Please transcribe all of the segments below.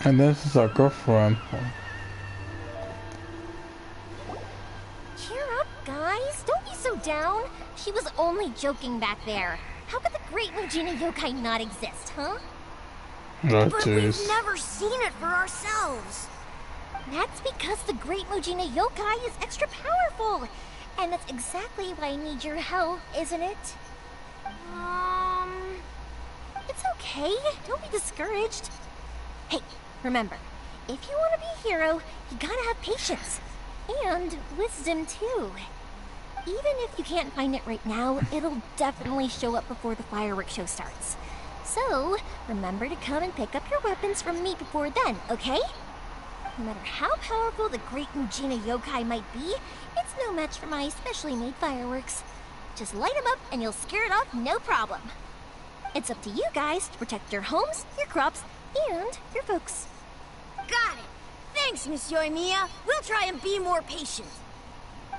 And this is our girlfriend. Cheer up, guys. Don't be so down. She was only joking back there. How could the Great Mujina Yokai not exist, huh? Oh, But we've never seen it for ourselves. That's because the Great Mujina Yokai is extra powerful. And that's exactly why I need your help, isn't it? It's okay. Don't be discouraged. Hey, remember, if you want to be a hero, you gotta have patience. And wisdom, too. Even if you can't find it right now, it'll definitely show up before the fireworks show starts. So, remember to come and pick up your weapons from me before then, okay? No matter how powerful the Great Mujina Yokai might be, it's no match for my specially made fireworks. Just light them up and you'll scare it off no problem. It's up to you guys to protect your homes, your crops, and your folks. Got it. Thanks, Miss Yoimiya. We'll try and be more patient.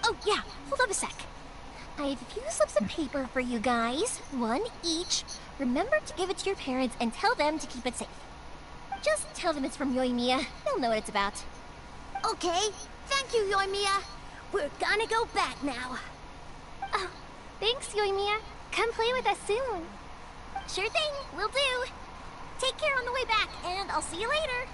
Oh yeah, hold on a sec. I have a few slips of paper for you guys, one each. Remember to give it to your parents and tell them to keep it safe. Just tell them it's from Yoimiya. They'll know what it's about. Okay. Thank you, Yoimiya. We're gonna go back now. Oh, thanks, Yoimiya. Come play with us soon. Sure thing, will do. Take care on the way back, and I'll see you later.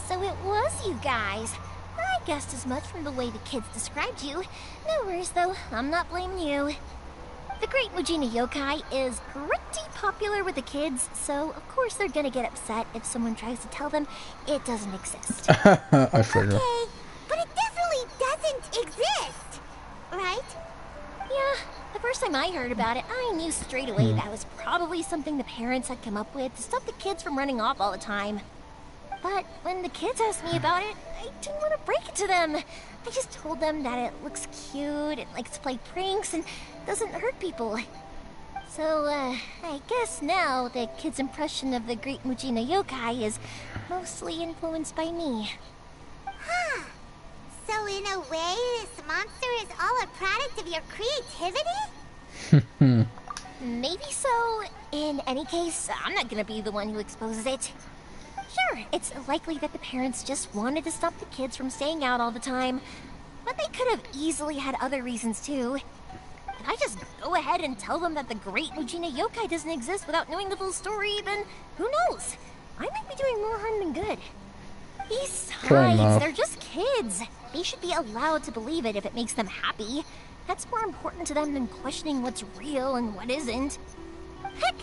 So it was you guys. I guessed as much from the way the kids described you. No worries, though. I'm not blaming you. The Great Mujina Yokai is pretty popular with the kids, so of course they're gonna get upset if someone tries to tell them it doesn't exist. I figured. Okay, but it definitely doesn't exist, right? Yeah, the first time I heard about it, I knew straight away that was probably something the parents had come up with to stop the kids from running off all the time. But when the kids asked me about it, I didn't want to break it to them. I just told them that it looks cute, it likes to play pranks, and doesn't hurt people. So, I guess now the kids' impression of the Great Mujina Yokai is mostly influenced by me. Huh. So in a way, this monster is all a product of your creativity? Maybe so. In any case, I'm not gonna be the one who exposes it. Sure, it's likely that the parents just wanted to stop the kids from staying out all the time, but they could have easily had other reasons too. If I just go ahead and tell them that the Great Mujina Yokai doesn't exist without knowing the full story, then who knows? I might be doing more harm than good. Besides, they're just kids. They should be allowed to believe it if it makes them happy. That's more important to them than questioning what's real and what isn't. Heck,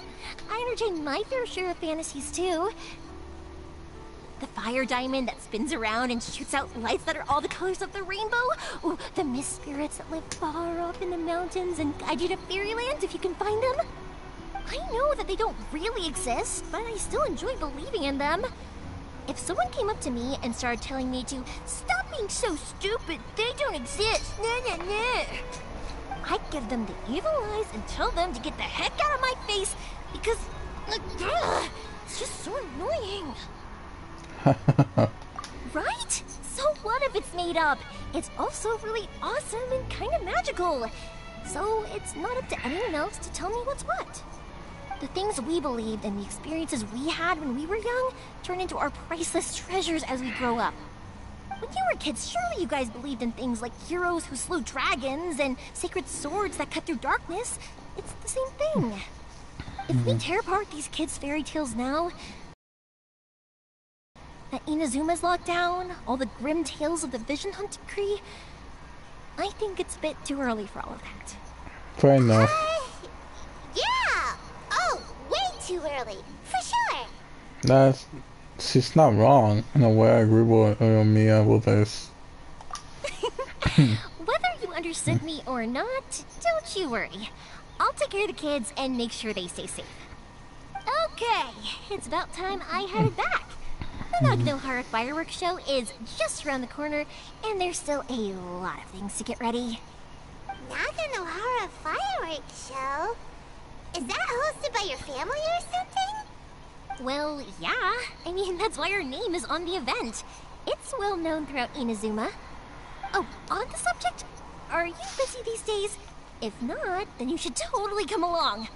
I entertain my fair share of fantasies too. The fire diamond that spins around and shoots out lights that are all the colors of the rainbow. Ooh, the mist spirits that live far off in the mountains and guide you to fairyland if you can find them. I know that they don't really exist, but I still enjoy believing in them. If someone came up to me and started telling me to stop being so stupid, they don't exist, I'd give them the evil eyes and tell them to get the heck out of my face because, it's just so annoying. Right? So what if it's made up? It's also really awesome and kind of magical. So it's not up to anyone else to tell me what's what. The things we believed and the experiences we had when we were young turn into our priceless treasures as we grow up. When you were kids, surely you guys believed in things like heroes who slew dragons and sacred swords that cut through darkness. It's the same thing. If we tear apart these kids' fairy tales now, that Inazuma's locked down, all the grim tales of the Vision Hunt decree, I think it's a bit too early for all of that. Fair enough. Yeah! Oh, way too early, for sure! She's not wrong. In a way, I agree with Mia with this. Whether you understood me or not, don't you worry. I'll take care of the kids and make sure they stay safe. Okay, it's about time I headed back. The Naganohara fireworks show is just around the corner, and there's still a lot of things to get ready. Naganohara fireworks show? Is that hosted by your family or something? Well, yeah. I mean, that's why our name is on the event. It's well known throughout Inazuma. Oh, on the subject, are you busy these days? If not, then you should totally come along.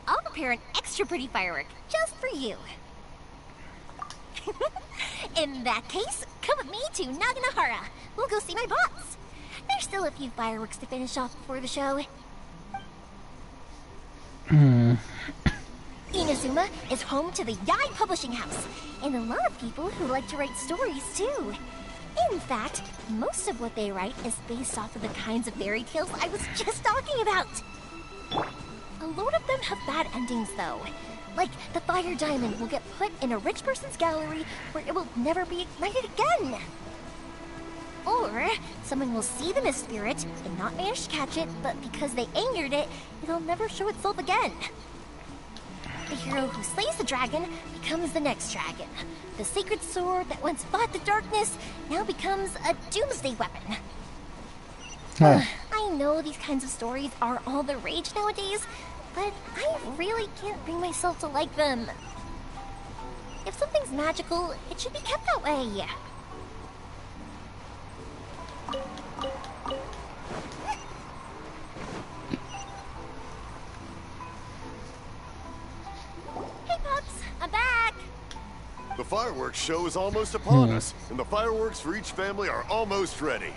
I'll prepare an extra pretty firework just for you. In that case, come with me to Naganahara. We'll go see my boss. There's still a few fireworks to finish off before the show. Inazuma is home to the Yai Publishing House, and a lot of people who like to write stories too. In fact, most of what they write is based off of the kinds of fairy tales I was just talking about. A lot of them have bad endings though. Like, the fire diamond will get put in a rich person's gallery where it will never be ignited again. Or, someone will see the mist spirit and not manage to catch it, but because they angered it, it'll never show itself again. The hero who slays the dragon becomes the next dragon. The sacred sword that once fought the darkness now becomes a doomsday weapon. I know these kinds of stories are all the rage nowadays, but I really can't bring myself to like them. If something's magical, it should be kept that way. Hey, Pops, I'm back. The fireworks show is almost upon us, and the fireworks for each family are almost ready.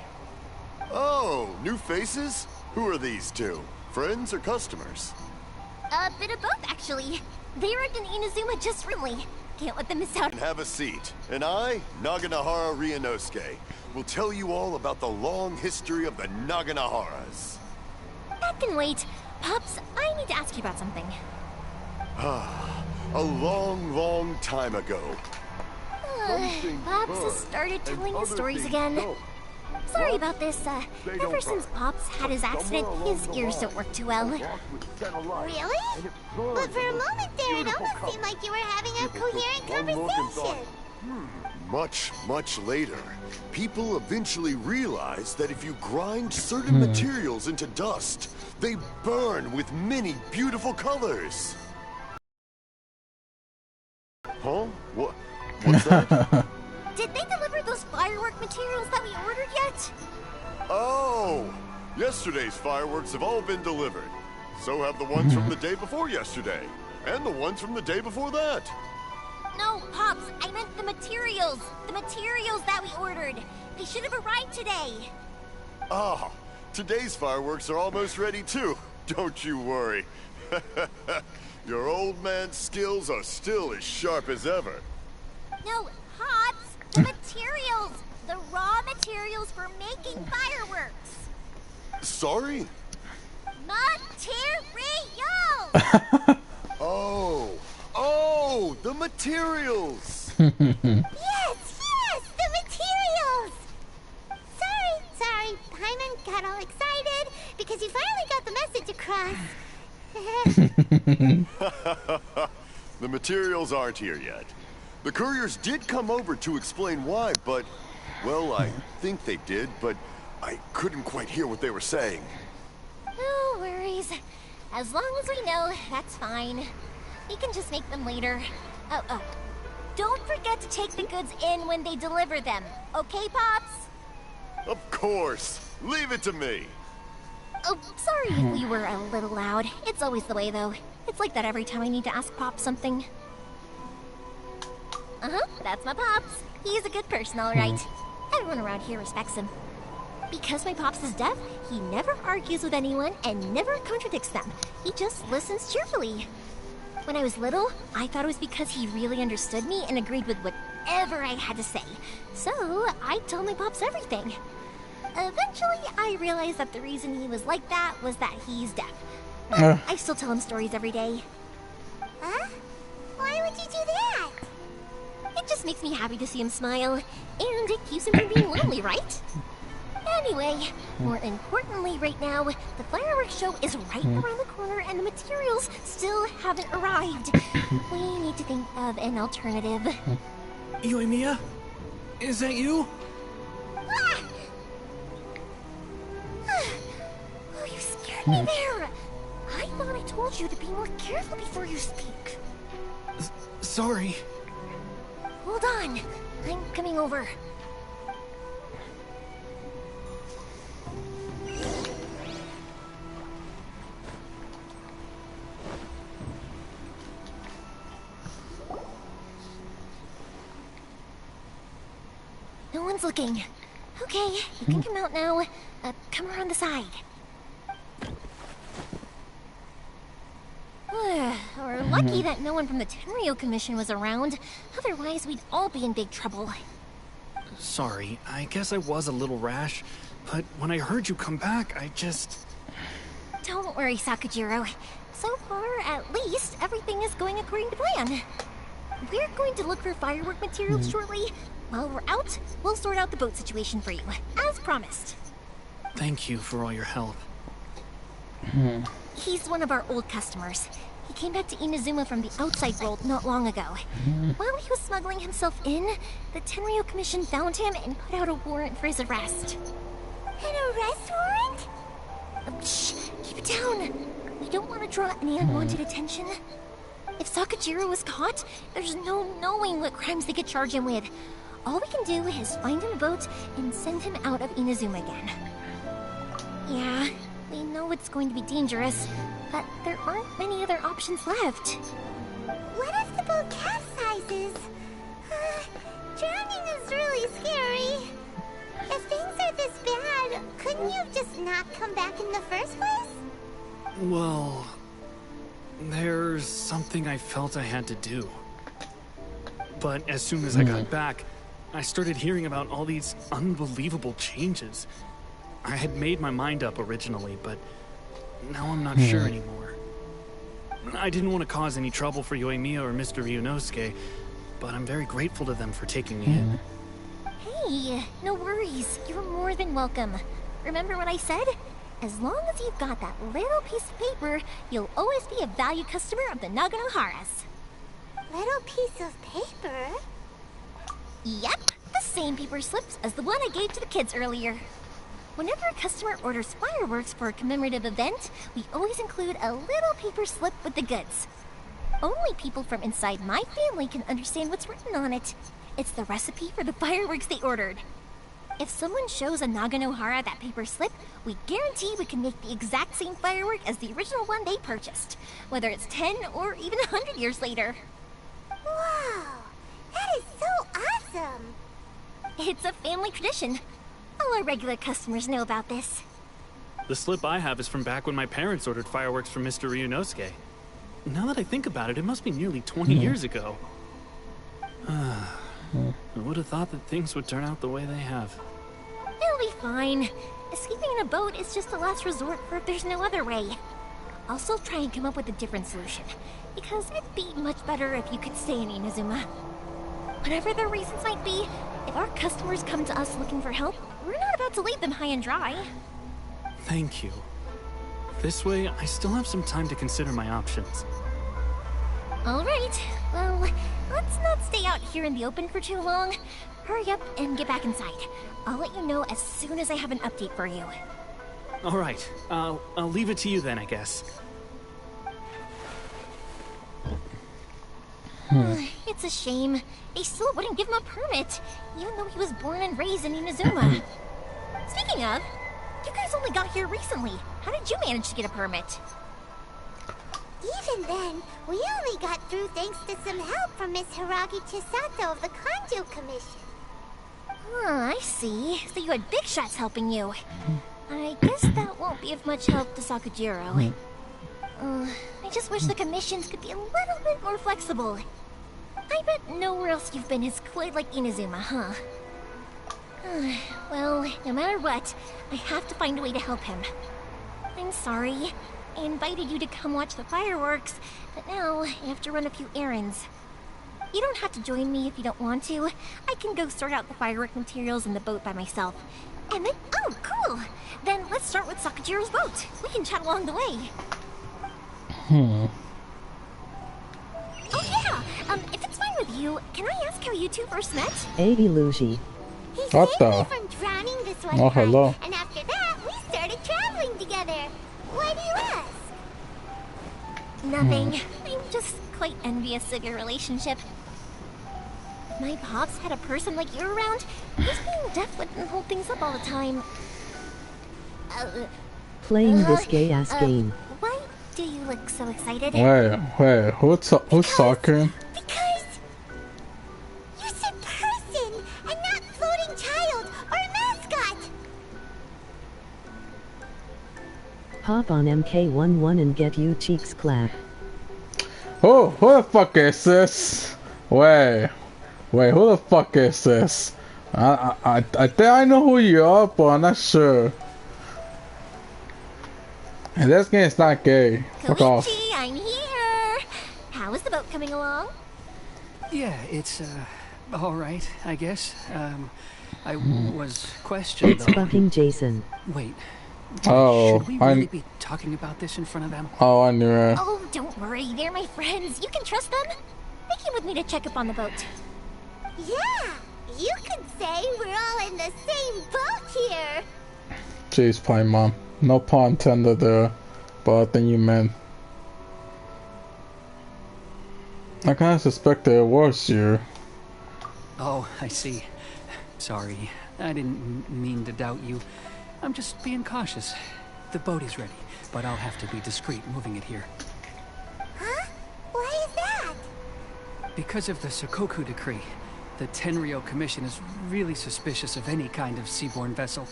Oh, new faces? Who are these two? Friends or customers? A bit of both, actually. They arrived in Inazuma just recently. Can't let them miss out. And have a seat. And I, Naganahara Ryunosuke, will tell you all about the long history of the Naganaharas. That can wait. Pops, I need to ask you about something. A long, long time ago. Pops has started telling his stories again. Sorry about this. Ever since Pops had his accident, his ears don't work too well. Really? But for a moment there, it almost seemed like you were having a coherent conversation. Much, much later, people eventually realized that if you grind certain materials into dust, they burn with many beautiful colors. Huh? What's that? Did they deliver those firework materials that we ordered yet? Oh! Yesterday's fireworks have all been delivered. So have the ones from the day before yesterday. And the ones from the day before that. No, Pops, I meant the materials. The materials that we ordered. They should have arrived today. Ah, today's fireworks are almost ready too. Don't you worry. Your old man's skills are still as sharp as ever. No, Pops, the materials. The raw materials for making fireworks. Sorry? Materials! Oh, the materials! Yes, the materials! Sorry, Paimon got all excited because you finally got the message across. The materials aren't here yet. The couriers did come over to explain why, but, well, I think they did, but I couldn't quite hear what they were saying. No worries. As long as we know, that's fine. We can just make them later. Oh. Don't forget to take the goods in when they deliver them. Okay, Pops? Of course. Leave it to me. Oh, sorry if we were a little loud. It's always the way, though. It's like that every time I need to ask Pop something. That's my Pops. He's a good person, all right. Everyone around here respects him. Because my Pops is deaf, he never argues with anyone and never contradicts them. He just listens cheerfully. When I was little, I thought it was because he really understood me and agreed with whatever I had to say. So, I told my Pops everything. Eventually, I realized that the reason he was like that was that he's deaf. But I still tell him stories every day. Huh? Why would you do that? It just makes me happy to see him smile, and it keeps him from being lonely, right? Anyway, more importantly right now, the fireworks show is right around the corner and the materials still haven't arrived. We need to think of an alternative. Yoimiya? Is that you? Ah! Oh, you scared me there! I thought I told you to be more careful before you speak. Sorry. Hold on, I'm coming over. one's looking. Okay, you can come out now. Come around the side. We're lucky that no one from the Tenryo Commission was around. Otherwise, we'd all be in big trouble. Sorry, I guess I was a little rash, but when I heard you come back, I just... Don't worry, Sakajiro. So far, at least, everything is going according to plan. We're going to look for firework materials shortly. While we're out, we'll sort out the boat situation for you, as promised. Thank you for all your help. He's one of our old customers. He came back to Inazuma from the outside world not long ago. While he was smuggling himself in, the Tenryo Commission found him and put out a warrant for his arrest. An arrest warrant? Shh, keep it down. We don't want to draw any unwanted attention. If Sakajiro was caught, there's no knowing what crimes they could charge him with. All we can do is find him a boat and send him out of Inazuma again. Yeah, we know it's going to be dangerous, but there aren't many other options left. What if the boat capsizes? Drowning is really scary. If things are this bad, couldn't you just not come back in the first place? Well, there's something I felt I had to do. But as soon as I got back, I started hearing about all these unbelievable changes. I had made my mind up originally, but now I'm not sure anymore. I didn't want to cause any trouble for Yoimiya or Mr. Ryunosuke, but I'm very grateful to them for taking me in. Hey, no worries. You're more than welcome. Remember what I said? As long as you've got that little piece of paper, you'll always be a valued customer of the Naganoharas. Little piece of paper? Yep, the same paper slips as the one I gave to the kids earlier. Whenever a customer orders fireworks for a commemorative event, we always include a little paper slip with the goods. Only people from inside my family can understand what's written on it. It's the recipe for the fireworks they ordered. If someone shows a Naganohara that paper slip, we guarantee we can make the exact same firework as the original one they purchased, whether it's 10 or even 100 years later. Wow, that is so awesome! It's a family tradition. All our regular customers know about this. The slip I have is from back when my parents ordered fireworks from Mr. Ryunosuke. Now that I think about it, it must be nearly 20 years ago. I would have thought that things would turn out the way they have. It'll be fine. Escaping in a boat is just a last resort for if there's no other way. I'll still try and come up with a different solution, because it'd be much better if you could stay in Inazuma. Whatever their reasons might be, if our customers come to us looking for help, we're not about to leave them high and dry. Thank you. This way, I still have some time to consider my options. All right. Well, let's not stay out here in the open for too long. Hurry up and get back inside. I'll let you know as soon as I have an update for you. All right. I'll leave it to you then, I guess. It's a shame. They still wouldn't give him a permit, even though he was born and raised in Inazuma. Speaking of, you guys only got here recently. How did you manage to get a permit? Even then, we only got through thanks to some help from Miss Hiragi Chisato of the Kanjo Commission. I see. So you had big shots helping you. I guess that won't be of much help to Sakajiro. I just wish the commissions could be a little bit more flexible. I bet nowhere else you've been is quite like Inazuma, huh? Well, no matter what, I have to find a way to help him. I'm sorry. I invited you to come watch the fireworks, but now I have to run a few errands. You don't have to join me if you don't want to. I can go sort out the firework materials in the boat by myself. And then, oh, cool! Then let's start with Sakajiro's boat. We can chat along the way. Oh yeah, if it's fine with you, can I ask how you two first met? Hey, Lucy. He What saved the? me from drowning this one Oh, time, hello. and after that, we started traveling together. Why do you ask? Nothing. I'm just quite envious of your relationship. If my pops had a person like you around, his being deaf wouldn't hold things up all the time. Playing this gay-ass game. Why do you look so excited? Wait, who's talking? Because you said person and not floating child. Pop on MK11 and get you cheeks clap. Who the fuck is this? Wait, who the fuck is this? I think I know who you are, but I'm not sure. And this game's not gay. Fuck off. Koichi, I'm here. How is the boat coming along? Yeah, it's, alright, I guess. I was questioned, It's though. fucking Jason. Wait. Oh, should we really be talking about this in front of them? Oh, I knew it. Oh, don't worry. They're my friends. You can trust them. They came with me to check up on the boat. Yeah, you could say we're all in the same boat here. Jeez, Pine Mom. No pun intended there, but I think you meant. I kinda suspected it was you. Oh, I see. Sorry. I didn't mean to doubt you. I'm just being cautious. The boat is ready, but I'll have to be discreet moving it here. Huh? Why is that? Because of the Sokoku decree, the Tenryo Commission is really suspicious of any kind of seaborne vessel.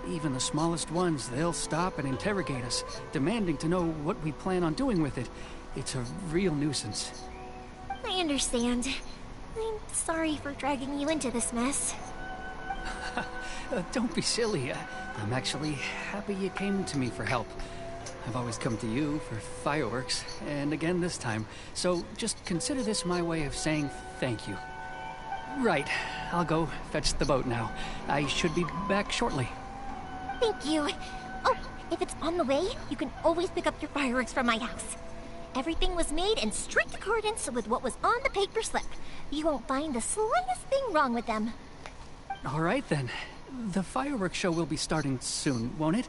Even the smallest ones, they'll stop and interrogate us, demanding to know what we plan on doing with it. It's a real nuisance. I understand. I'm sorry for dragging you into this mess. Don't be silly. I'm actually happy you came to me for help. I've always come to you for fireworks, and again this time. So just consider this my way of saying thank you. Right, I'll go fetch the boat now. I should be back shortly. Thank you. Oh, if it's on the way, you can always pick up your fireworks from my house. Everything was made in strict accordance with what was on the paper slip. You won't find the slightest thing wrong with them. All right then. The fireworks show will be starting soon, won't it?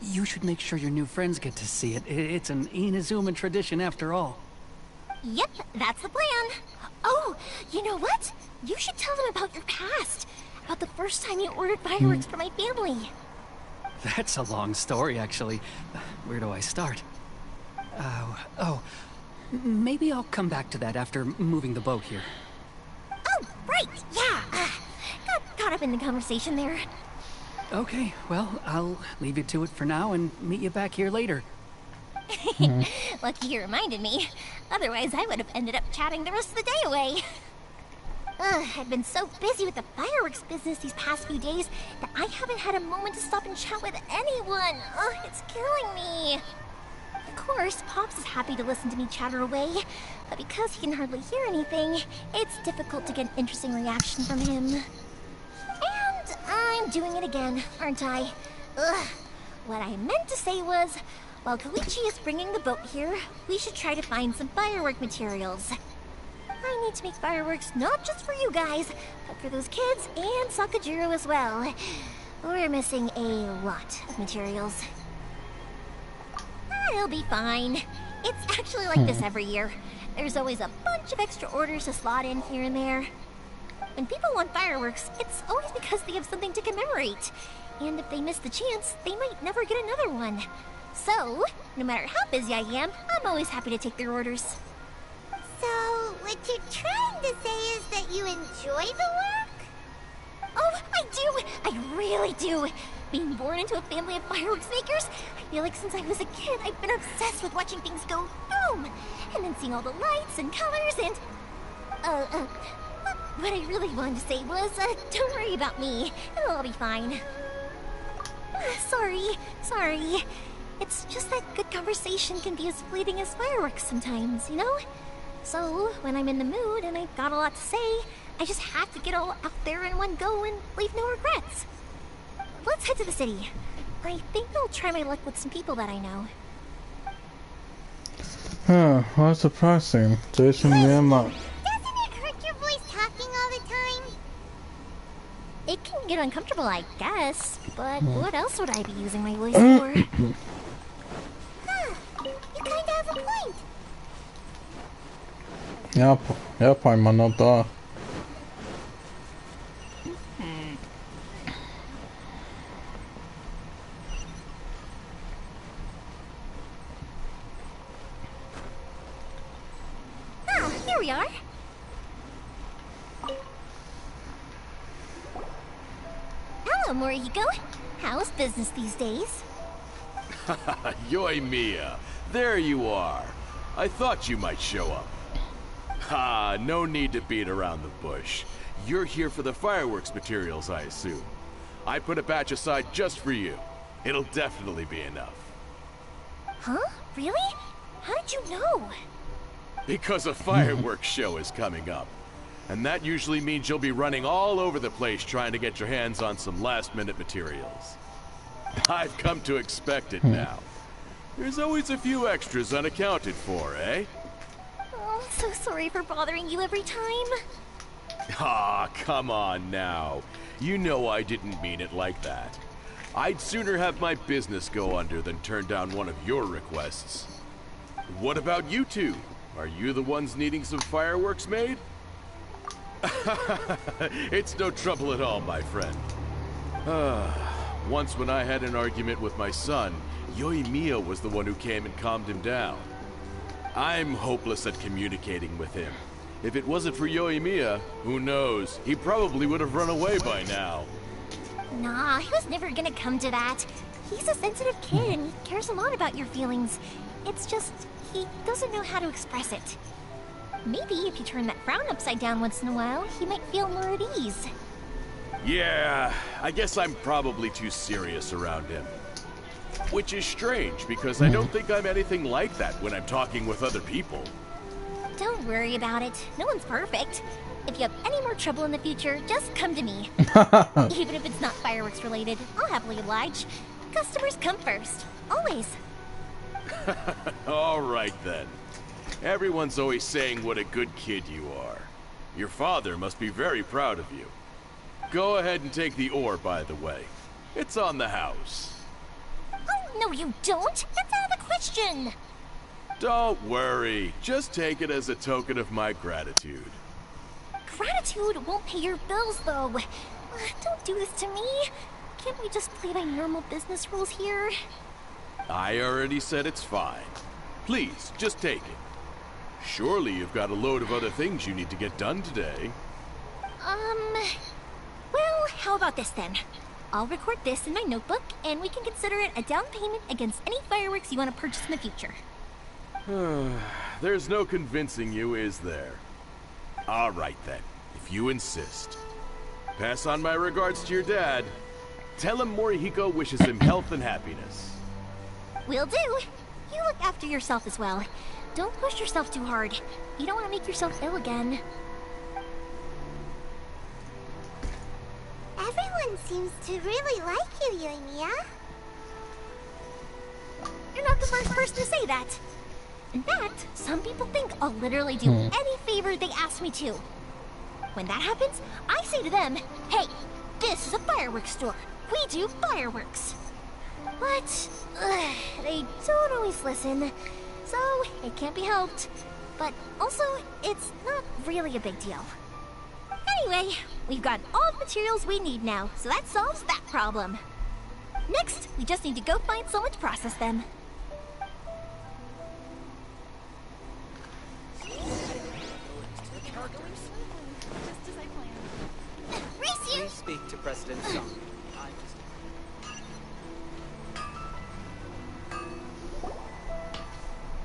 You should make sure your new friends get to see it. It's an Inazuma tradition after all. Yep, that's the plan. Oh, you know what? You should tell them about your past. About the first time you ordered fireworks for my family. That's a long story, actually. Where do I start? Maybe I'll come back to that after moving the boat here. Oh, right, yeah. Got caught up in the conversation there. Okay, well, I'll leave you to it for now and meet you back here later. Lucky you reminded me. Otherwise, I would have ended up chatting the rest of the day away. I've been so busy with the fireworks business these past few days that I haven't had a moment to stop and chat with anyone. It's killing me. Of course, Pops is happy to listen to me chatter away, but because he can hardly hear anything, it's difficult to get an interesting reaction from him. And I'm doing it again, aren't I? What I meant to say was, while Koichi is bringing the boat here, we should try to find some firework materials. I need to make fireworks not just for you guys, but for those kids and Sakajiro as well. We're missing a lot of materials. It'll be fine. It's actually like this every year. There's always a bunch of extra orders to slot in here and there. When people want fireworks, it's always because they have something to commemorate. And if they miss the chance, they might never get another one. So, no matter how busy I am, I'm always happy to take their orders. So, what you're trying to say is that you enjoy the work? Oh, I do! I really do! Being born into a family of fireworks makers, I feel like since I was a kid, I've been obsessed with watching things go boom! And then seeing all the lights and colors and... What I really wanted to say was, don't worry about me. It'll all be fine. Sorry. It's just that good conversation can be as fleeting as fireworks sometimes, you know? So, when I'm in the mood and I've got a lot to say, I just have to get all out there in one go and leave no regrets. Let's head to the city. I think I'll try my luck with some people that I know. How surprising. Jason Miyama. Doesn't it hurt your voice talking all the time? It can get uncomfortable, I guess, but what else would I be using my voice for? Huh, you kinda have a point. Ja, Paimon, not da. Here we are. Hello, Morihiko. How's business these days? Yoimiya, there you are. I thought you might show up. Ha, no need to beat around the bush. You're here for the fireworks materials, I assume. I put a batch aside just for you. It'll definitely be enough. Huh? Really? How did you know? Because a fireworks show is coming up. And that usually means you'll be running all over the place trying to get your hands on some last-minute materials. I've come to expect it now. There's always a few extras unaccounted for, eh? Oh, I'm so sorry for bothering you every time. Ah, come on now. You know I didn't mean it like that. I'd sooner have my business go under than turn down one of your requests. What about you two? Are you the ones needing some fireworks made? It's no trouble at all, my friend. Once when I had an argument with my son, Yoimiya was the one who came and calmed him down. I'm hopeless at communicating with him. If it wasn't for Yoimiya, who knows? He probably would have run away by now. Nah, he was never gonna come to that. He's a sensitive kid and he cares a lot about your feelings. It's just, he doesn't know how to express it. Maybe if you turn that frown upside down once in a while, he might feel more at ease. Yeah, I guess I'm probably too serious around him. Which is strange, because I don't think I'm anything like that when I'm talking with other people. Don't worry about it. No one's perfect. If you have any more trouble in the future, just come to me. Even if it's not fireworks related, I'll happily oblige. Customers come first. Always. All right then. Everyone's always saying what a good kid you are. Your father must be very proud of you. Go ahead and take the ore, by the way. It's on the house. Oh, no you don't. That's out of the question. Don't worry. Just take it as a token of my gratitude. Gratitude won't pay your bills, though. Don't do this to me. Can't we just play by normal business rules here? I already said it's fine. Please, just take it. Surely you've got a load of other things you need to get done today. Well, how about this then? I'll record this in my notebook, and we can consider it a down payment against any fireworks you want to purchase in the future. There's no convincing you, is there? All right then, if you insist. Pass on my regards to your dad. Tell him Morihiko wishes him health and happiness. Will do. You look after yourself as well. Don't push yourself too hard. You don't want to make yourself ill again. Everyone seems to really like you, Yoimiya. You're not the first person to say that. In fact, some people think I'll literally do any favor they ask me to. When that happens, I say to them, hey, this is a fireworks store. We do fireworks. But they don't always listen, so it can't be helped. But also, it's not really a big deal. Anyway, we've got all the materials we need now, so that solves that problem. Next, we just need to go find someone to process them. Race you! Please speak to President Song.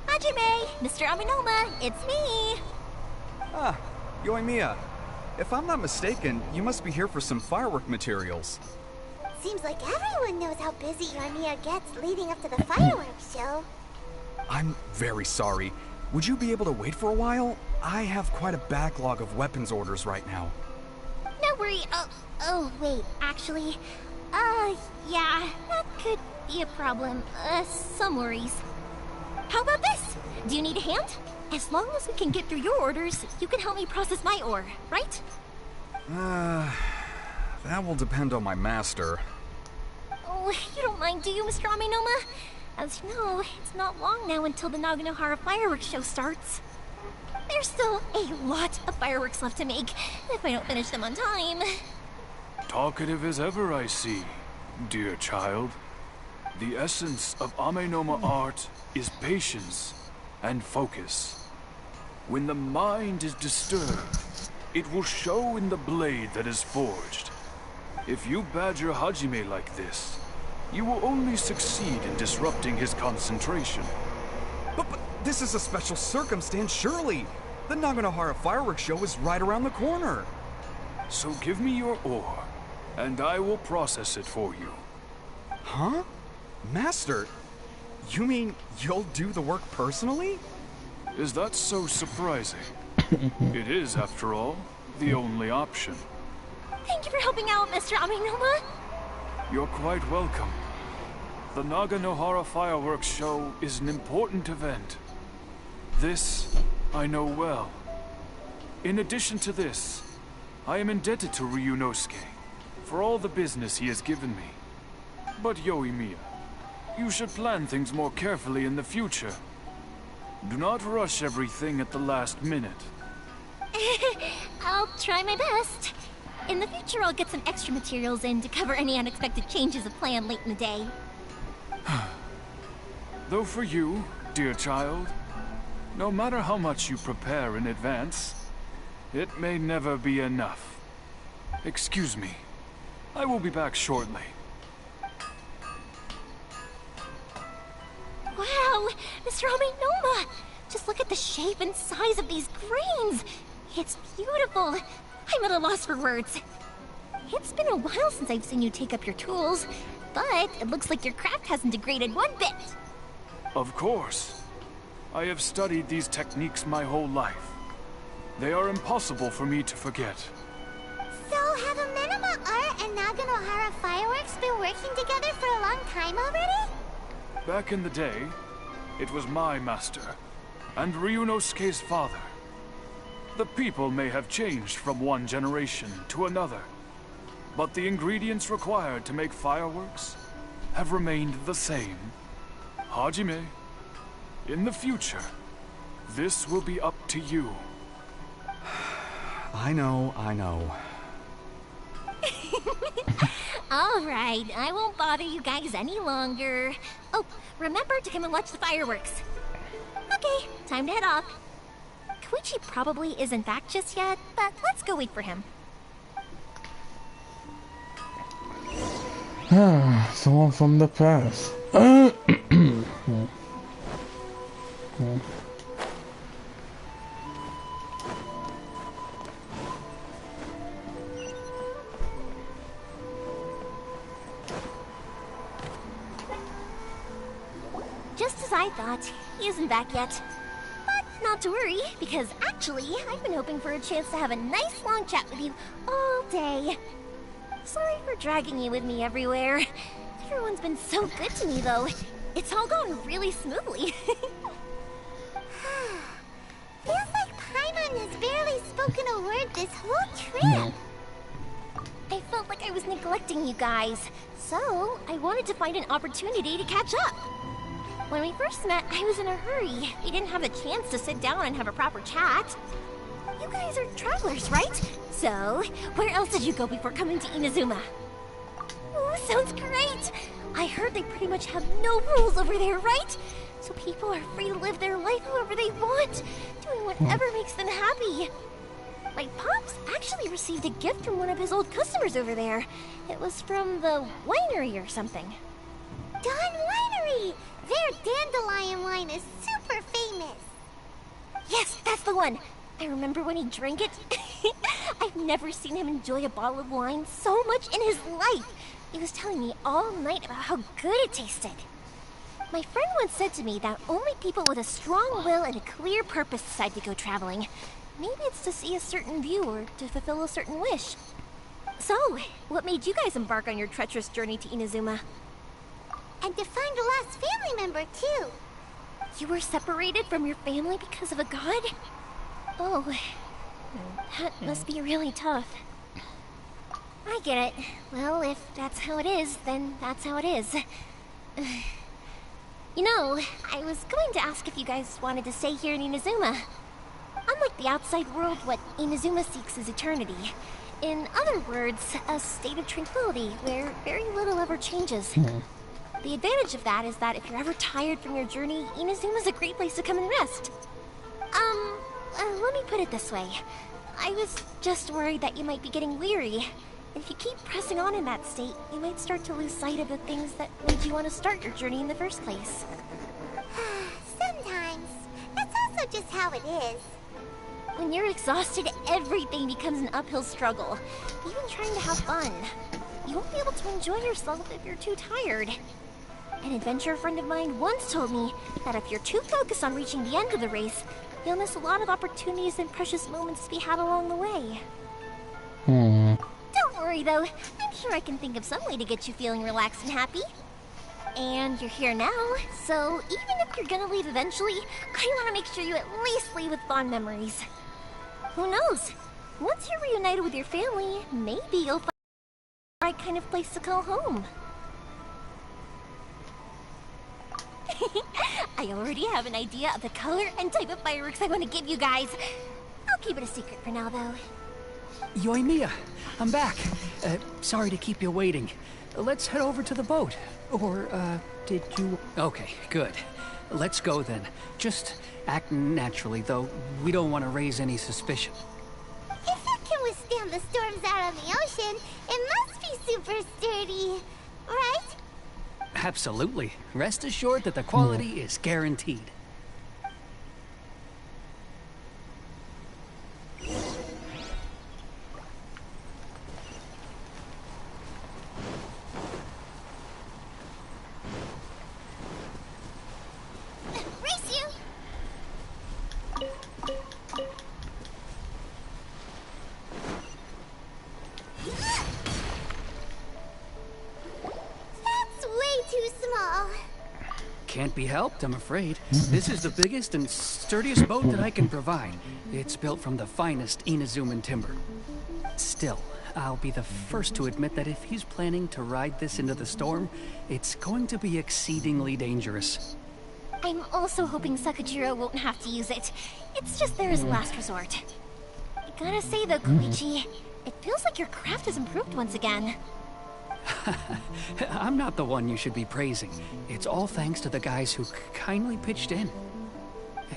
Hajime! Mr. Aminoma, it's me! Ah, Yoimiya. If I'm not mistaken, you must be here for some firework materials. Seems like everyone knows how busy Yoimiya gets leading up to the fireworks show. I'm very sorry. Would you be able to wait for a while? I have quite a backlog of weapons orders right now. No worry. Oh, wait, actually, yeah, that could be a problem. Some worries. How about this? Do you need a hand? As long as we can get through your orders, you can help me process my ore, right? That will depend on my master. Oh, you don't mind, do you, Mr. Aminoma? As you know, it's not long now until the Naganohara fireworks show starts. There's still a lot of fireworks left to make, if I don't finish them on time. Talkative as ever, I see, dear child. The essence of Amenoma art is patience and focus. When the mind is disturbed, it will show in the blade that is forged. If you badger Hajime like this, you will only succeed in disrupting his concentration. But this is a special circumstance, surely. The Naganohara fireworks show is right around the corner. So give me your ore, and I will process it for you. Huh? Master, you mean you'll do the work personally? Is that so surprising? It is, after all, the only option. Thank you for helping out, Mr. Aminoma. You're quite welcome. The Naganohara fireworks show is an important event. This I know well. In addition to this, I am indebted to Ryunosuke for all the business he has given me. But Yoimiya, you should plan things more carefully in the future. Do not rush everything at the last minute. I'll try my best. In the future, I'll get some extra materials in to cover any unexpected changes of plan late in the day. Though for you, dear child, no matter how much you prepare in advance, it may never be enough. Excuse me. I will be back shortly. Wow, Mr. Aminoma! Just look at the shape and size of these grains! It's beautiful! I'm at a loss for words. It's been a while since I've seen you take up your tools, but it looks like your craft hasn't degraded one bit. Of course. I have studied these techniques my whole life. They are impossible for me to forget. So, have Amenoma Art and Naganohara Fireworks been working together for a long time already? Back in the day, it was my master, and Ryunosuke's father. The people may have changed from one generation to another, but the ingredients required to make fireworks have remained the same. Hajime, in the future, this will be up to you. I know. Alright, I won't bother you guys any longer. Oh, remember to come and watch the fireworks. Okay, time to head off. Koichi probably isn't back just yet, but let's go wait for him. Someone from the past. Just as I thought, he isn't back yet. But not to worry, because actually, I've been hoping for a chance to have a nice long chat with you all day. Sorry for dragging you with me everywhere. Everyone's been so good to me, though. It's all gone really smoothly. Feels like Paimon has barely spoken a word this whole trip. I felt like I was neglecting you guys, so I wanted to find an opportunity to catch up. When we first met, I was in a hurry. We didn't have a chance to sit down and have a proper chat. You guys are travelers, right? So, where else did you go before coming to Inazuma? Oh, sounds great! I heard they pretty much have no rules over there, right? So people are free to live their life however they want, doing whatever makes them happy. My pops actually received a gift from one of his old customers over there. It was from the winery or something. Dawn Winery! Their dandelion wine is super famous. Yes, that's the one. I remember when he drank it. I've never seen him enjoy a bottle of wine so much in his life. He was telling me all night about how good it tasted. My friend once said to me that only people with a strong will and a clear purpose decide to go traveling. Maybe it's to see a certain view or to fulfill a certain wish. So, what made you guys embark on your treacherous journey to Inazuma? And to find a lost family member, too. You were separated from your family because of a god? Oh, that must be really tough. I get it. Well, if that's how it is, then that's how it is. You know, I was going to ask if you guys wanted to stay here in Inazuma. Unlike the outside world, what Inazuma seeks is eternity. In other words, a state of tranquility where very little ever changes. The advantage of that is that if you're ever tired from your journey, Inazuma's a great place to come and rest. Let me put it this way. I was just worried that you might be getting weary. If you keep pressing on in that state, you might start to lose sight of the things that made you want to start your journey in the first place. Sometimes. That's also just how it is. When you're exhausted, everything becomes an uphill struggle. Even trying to have fun. You won't be able to enjoy yourself if you're too tired. An adventurer friend of mine once told me that if you're too focused on reaching the end of the race, you'll miss a lot of opportunities and precious moments to be had along the way. Don't worry though, I'm sure I can think of some way to get you feeling relaxed and happy. And you're here now, so even if you're gonna leave eventually, I want to make sure you at least leave with fond memories. Who knows? Once you're reunited with your family, maybe you'll find the right kind of place to call home. I already have an idea of the color and type of fireworks I want to give you guys. I'll keep it a secret for now, though. Yoimiya, I'm back. Sorry to keep you waiting. Let's head over to the boat. Or, did you... Okay, good. Let's go then. Just act naturally, though. We don't want to raise any suspicion. If it can withstand the storms out on the ocean, it must be super sturdy, right? Absolutely. Rest assured that the quality is guaranteed. Race you! That's way too small. Can't be helped, I'm afraid. This is the biggest and sturdiest boat that I can provide. It's built from the finest Inazuman timber. Still, I'll be the first to admit that if he's planning to ride this into the storm, it's going to be exceedingly dangerous. I'm also hoping Sakajiro won't have to use it. It's just there as a last resort. I gotta say though, Koichi, it feels like your craft has improved once again. I'm not the one you should be praising. It's all thanks to the guys who kindly pitched in.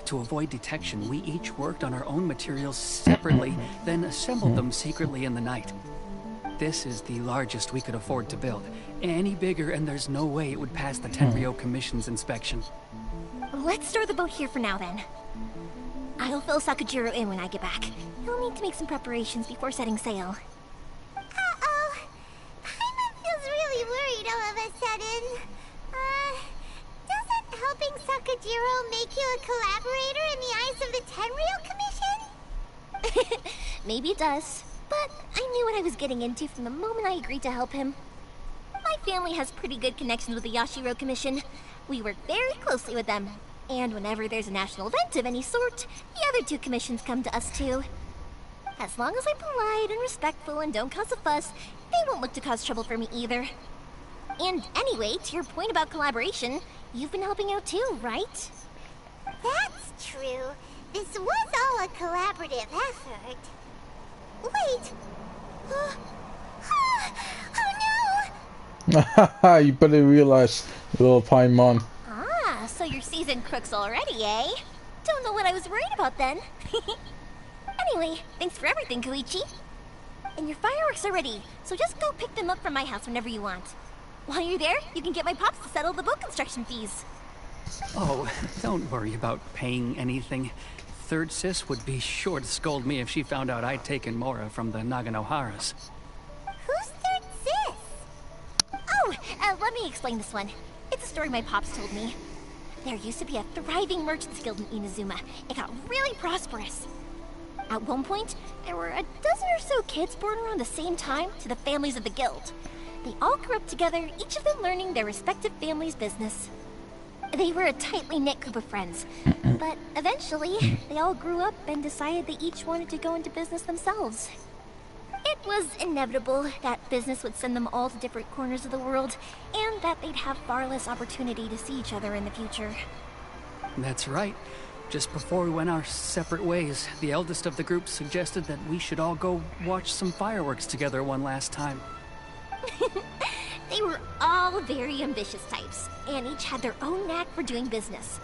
To avoid detection, we each worked on our own materials separately, then assembled them secretly in the night. This is the largest we could afford to build. Any bigger and there's no way it would pass the Tenryou Commission's inspection. Let's store the boat here for now then. I'll fill Sakajiro in when I get back. He'll need to make some preparations before setting sail. Uh-oh. Paimon feels really worried all of a sudden. Doesn't helping Sakajiro make you a collaborator in the eyes of the Tenryou Commission? Maybe it does, but I knew what I was getting into from the moment I agreed to help him. My family has pretty good connections with the Yashiro Commission. We work very closely with them, and whenever there's a national event of any sort, the other two commissions come to us too. As long as I'm polite and respectful and don't cause a fuss, they won't look to cause trouble for me either. And anyway, to your point about collaboration, you've been helping out too, right? That's true. This was all a collaborative effort. Wait! Oh no! You better realize, little Paimon. Ah, so you're seasoned crooks already, eh? Don't know what I was worried about then. Anyway, thanks for everything, Koichi. And your fireworks are ready, so just go pick them up from my house whenever you want. While you're there, you can get my pops to settle the boat construction fees. Oh, don't worry about paying anything. Third Sis would be sure to scold me if she found out I'd taken Mora from the Naganoharas. Who's Third Sis? Oh, let me explain this one. It's a story my pops told me. There used to be a thriving merchants guild in Inazuma. It got really prosperous. At one point, there were a dozen or so kids born around the same time to the families of the guild. They all grew up together, each of them learning their respective family's business. They were a tightly knit group of friends, but eventually, they all grew up and decided they each wanted to go into business themselves. It was inevitable that business would send them all to different corners of the world, and that they'd have far less opportunity to see each other in the future. That's right. Just before we went our separate ways, the eldest of the group suggested that we should all go watch some fireworks together one last time. They were all very ambitious types, and each had their own knack for doing business.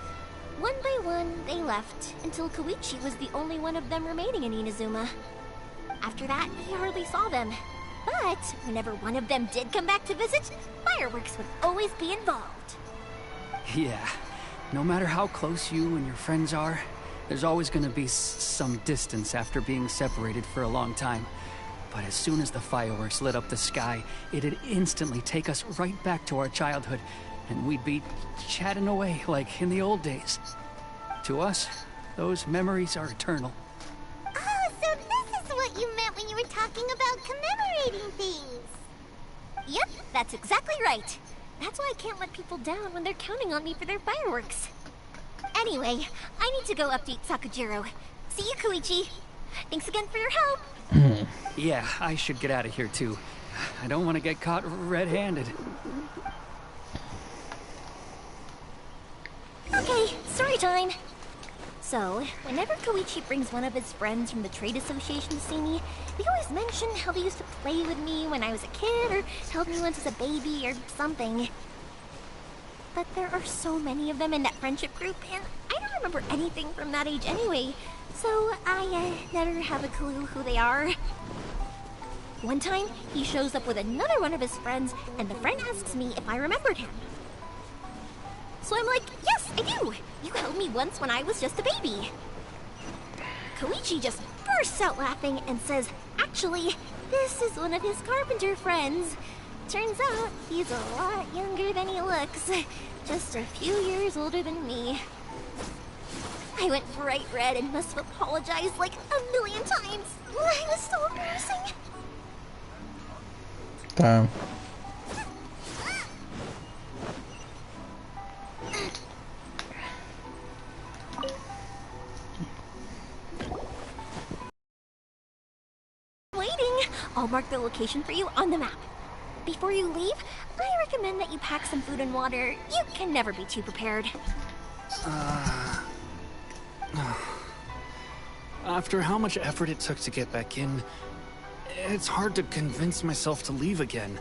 One by one, they left, until Koichi was the only one of them remaining in Inazuma. After that, he hardly saw them. But But whenever one of them did come back to visit, fireworks would always be involved. Yeah, no matter how close you and your friends are, there's always gonna be some distance after being separated for a long time. But as soon as the fireworks lit up the sky, it'd instantly take us right back to our childhood, and we'd be chatting away like in the old days. To us, those memories are eternal. Oh, so this is what you meant when you were talking about commemorating things. Yep, that's exactly right. That's why I can't let people down when they're counting on me for their fireworks. Anyway, I need to go update Sakujiro. See you, Koichi. Thanks again for your help. Yeah, I should get out of here too. I don't want to get caught red-handed. Okay, story time. So, whenever Koichi brings one of his friends from the trade association to see me, they always mention how they used to play with me when I was a kid, or held me once as a baby, or something. But there are so many of them in that friendship group, and I don't remember anything from that age anyway, so I never have a clue who they are. One time, he shows up with another one of his friends, and the friend asks me if I remembered him. So I'm like, yes, I do! You held me once when I was just a baby. Koichi just bursts out laughing and says, actually, this is one of his carpenter friends. Turns out, he's a lot younger than he looks. Just a few years older than me. I went bright red and must have apologized like 1,000,000 times. I was so embarrassing. Damn. Waiting! I'll mark the location for you on the map. Before you leave, I recommend that you pack some food and water. You can never be too prepared. After how much effort it took to get back in, it's hard to convince myself to leave again.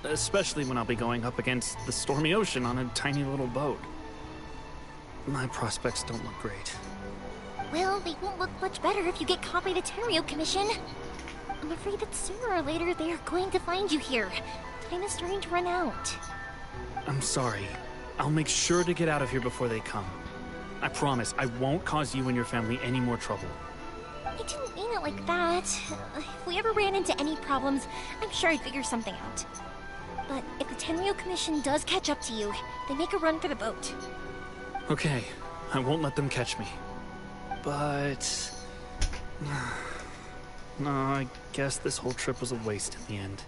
Especially when I'll be going up against the stormy ocean on a tiny little boat. My prospects don't look great. Well, they won't look much better if you get caught by the Tenryo Commission. I'm afraid that sooner or later they are going to find you here. Time is starting to run out. I'm sorry. I'll make sure to get out of here before they come. I promise I won't cause you and your family any more trouble. I didn't mean it like that. If we ever ran into any problems, I'm sure I'd figure something out. But if the Tenryo Commission does catch up to you, they make a run for the boat. Okay, I won't let them catch me. But... no, I guess this whole trip was a waste in the end.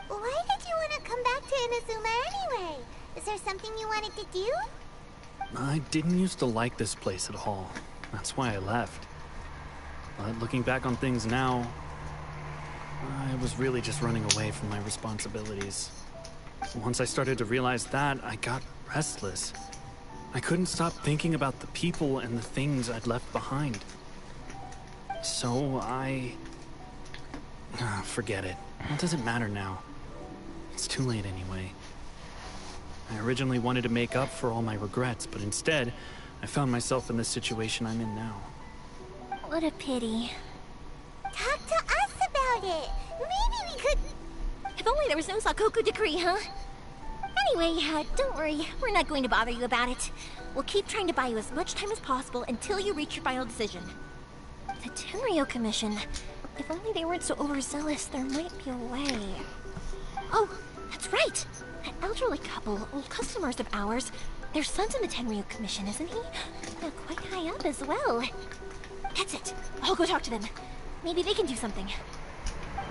Why did you want to come back to Inazuma anyway? Is there something you wanted to do? I didn't used to like this place at all. That's why I left. But looking back on things now, I was really just running away from my responsibilities. Once I started to realize that, I got restless. I couldn't stop thinking about the people and the things I'd left behind. So forget it. It doesn't matter now. It's too late anyway. I originally wanted to make up for all my regrets, but instead, I found myself in the situation I'm in now. What a pity. Talk to us about it. Maybe we could... If only there was no Sakoku decree, huh? Anyway, don't worry. We're not going to bother you about it. We'll keep trying to buy you as much time as possible until you reach your final decision. The Tenryo Commission. If only they weren't so overzealous, there might be a way. Oh, that's right! That elderly couple, old customers of ours, their son's in the Tenryo Commission, isn't he? Quite high up as well. That's it. I'll go talk to them. Maybe they can do something.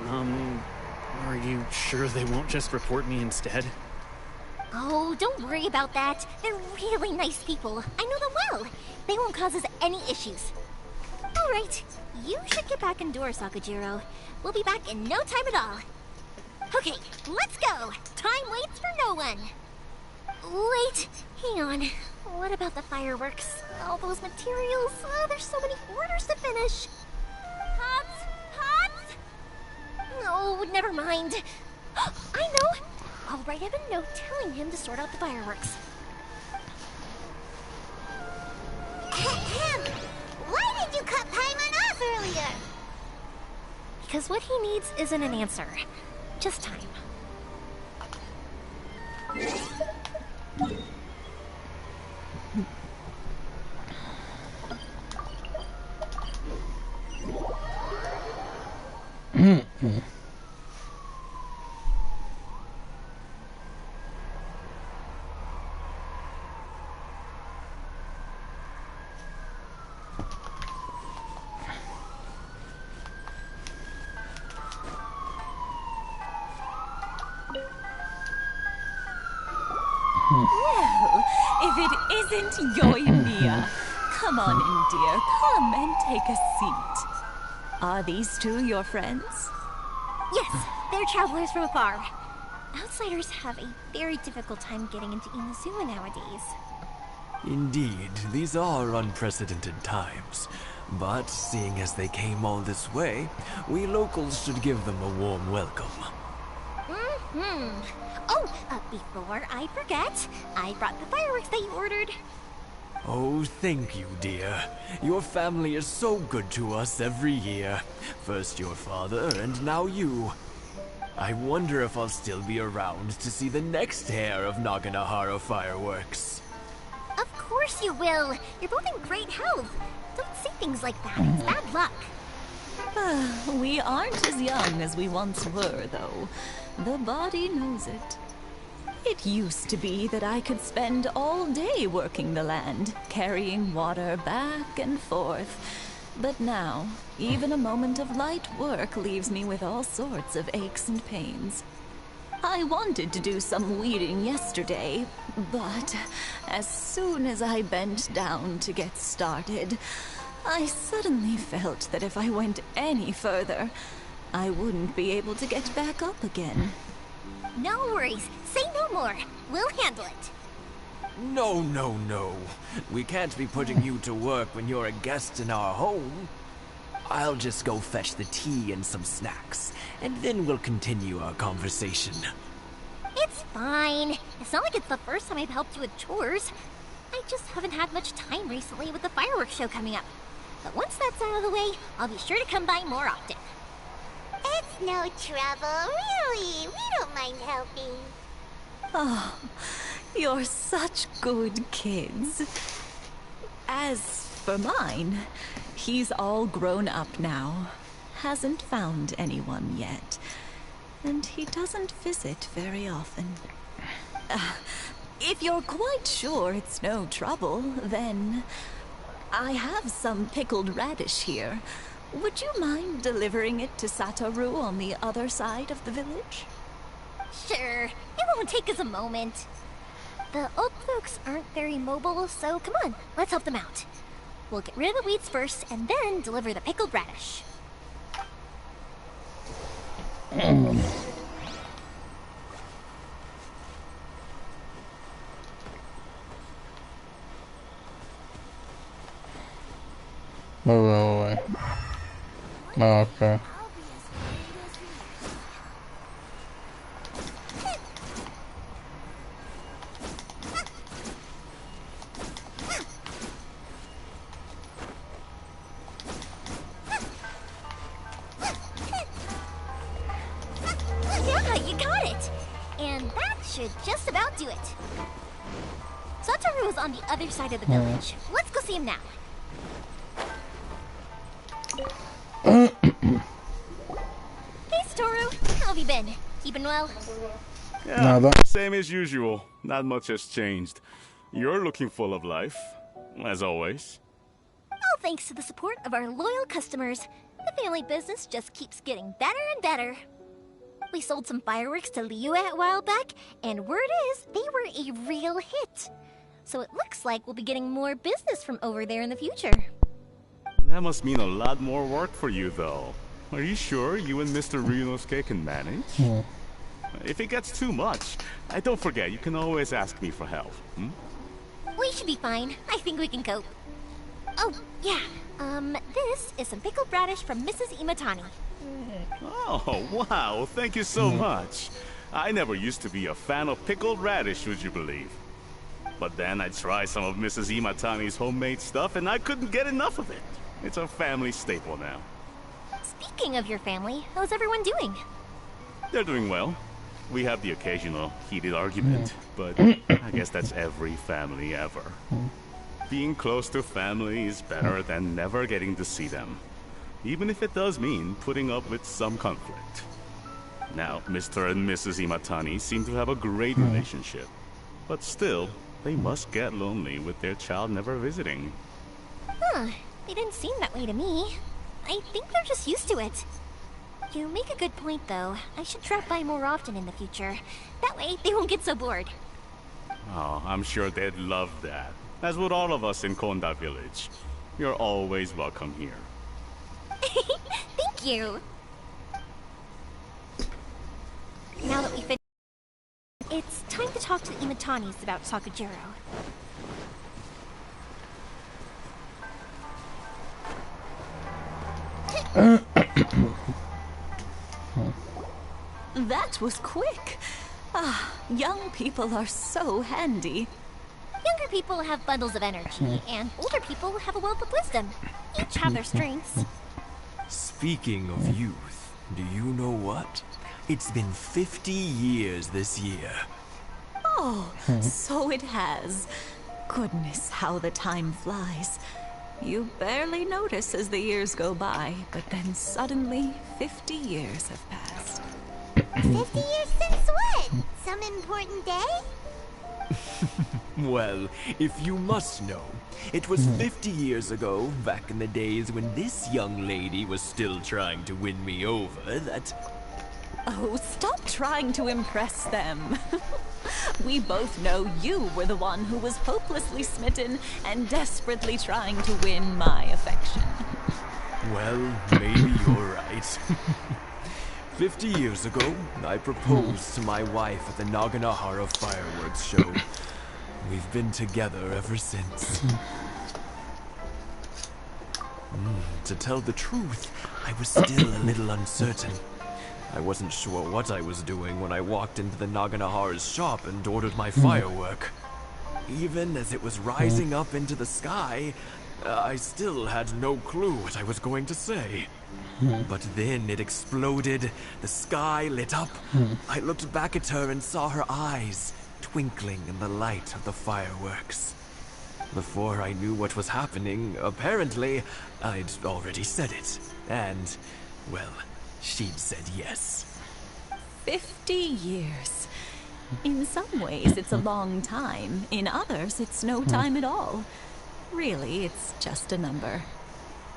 Are you sure they won't just report me instead? Oh, don't worry about that. They're really nice people. I know them well. They won't cause us any issues. All right, you should get back indoors, Sakujiro. We'll be back in no time at all. Okay, let's go. Time waits for no one. Wait, hang on. What about the fireworks? All those materials? Oh, there's so many orders to finish. Pops? Pops? No, never mind. I know. I'll write him a note telling him to sort out the fireworks. Ahem. Why did you cut Paimon off earlier? because what he needs isn't an answer, just time. Well, if it isn't Yoimiya, come on in, dear. Come and take a seat. Are these two your friends? Yes, they're travelers from afar. Outsiders have a very difficult time getting into Inazuma nowadays. Indeed, these are unprecedented times. But seeing as they came all this way, we locals should give them a warm welcome. Oh, before I forget, I brought the fireworks that you ordered. Oh, thank you, dear. Your family is so good to us every year. First your father, and now you. I wonder if I'll still be around to see the next hair of Naganahara fireworks. Of course you will. You're both in great health. Don't say things like that. It's bad luck. We aren't as young as we once were, though. The body knows it. It used to be that I could spend all day working the land, carrying water back and forth. But now, even a moment of light work leaves me with all sorts of aches and pains. I wanted to do some weeding yesterday, but as soon as I bent down to get started, I suddenly felt that if I went any further, I wouldn't be able to get back up again. No worries. Say no more. We'll handle it. No, no, no. We can't be putting you to work when you're a guest in our home. I'll just go fetch the tea and some snacks, and then we'll continue our conversation. It's fine. It's not like it's the first time I've helped you with chores. I just haven't had much time recently with the fireworks show coming up. But once that's out of the way, I'll be sure to come by more often. It's no trouble, really. We don't mind helping. Oh, you're such good kids. As for mine, he's all grown up now. Hasn't found anyone yet. And he doesn't visit very often. If you're quite sure it's no trouble, then I have some pickled radish here. Would you mind delivering it to Satoru on the other side of the village? Sure. It won't take us a moment. The old folks aren't very mobile, so come on, let's help them out. We'll get rid of the weeds first, and then deliver the pickled radish. Move away. Oh, okay. Yeah, you got it! And that should just about do it. Satoru is on the other side of the village. Let's go see him now. Hey, Satoru. How have you been? Keeping well? Yeah, same as usual. Not much has changed. You're looking full of life, as always. All thanks to the support of our loyal customers, the family business just keeps getting better and better. We sold some fireworks to Liyue a while back, and word is they were a real hit. So it looks like we'll be getting more business from over there in the future. That must mean a lot more work for you, though. Are you sure you and Mr. Ryunosuke can manage? If it gets too much, don't forget, you can always ask me for help. We should be fine. I think we can cope. Oh, yeah. This is some pickled radish from Mrs. Imatani. Oh, wow. Thank you so much. I never used to be a fan of pickled radish, would you believe? But then I tried some of Mrs. Imatani's homemade stuff, and I couldn't get enough of it. It's a family staple now. Speaking of your family, how's everyone doing? They're doing well. We have the occasional heated argument, but I guess that's every family ever. Being close to family is better than never getting to see them, even if it does mean putting up with some conflict. Now, Mr. and Mrs. Imatani seem to have a great relationship, but still, they must get lonely with their child never visiting. Huh, they didn't seem that way to me. I think they're just used to it. You make a good point, though. I should drop by more often in the future. That way, they won't get so bored. Oh, I'm sure they'd love that. As would all of us in Konda Village. You're always welcome here. Thank you! Now that we've finished, it's time to talk to the Imatanis about Sakujiro. That was quick. Ah, young people are so handy. Younger people have bundles of energy, and older people have a wealth of wisdom. Each have their strengths. Speaking of youth, do you know what? It's been 50 years this year. Oh, so it has. Goodness, how the time flies. You barely notice as the years go by, but then suddenly 50 years have passed. 50 years since what? Some important day? Well, if you must know, it was 50 years ago, back in the days when this young lady was still trying to win me over, that... Oh, stop trying to impress them. We both know you were the one who was hopelessly smitten and desperately trying to win my affection. Well, maybe you're right. 50 years ago, I proposed to my wife at the Naganahara fireworks show. We've been together ever since. To tell the truth, I was still a little uncertain. I wasn't sure what I was doing when I walked into the Naganahara's shop and ordered my firework. Even as it was rising up into the sky, I still had no clue what I was going to say. But then it exploded, the sky lit up. I looked back at her and saw her eyes twinkling in the light of the fireworks. Before I knew what was happening, apparently, I'd already said it. And, well, she'd said yes. 50 years. In some ways, it's a long time. In others, it's no time at all. Really, it's just a number.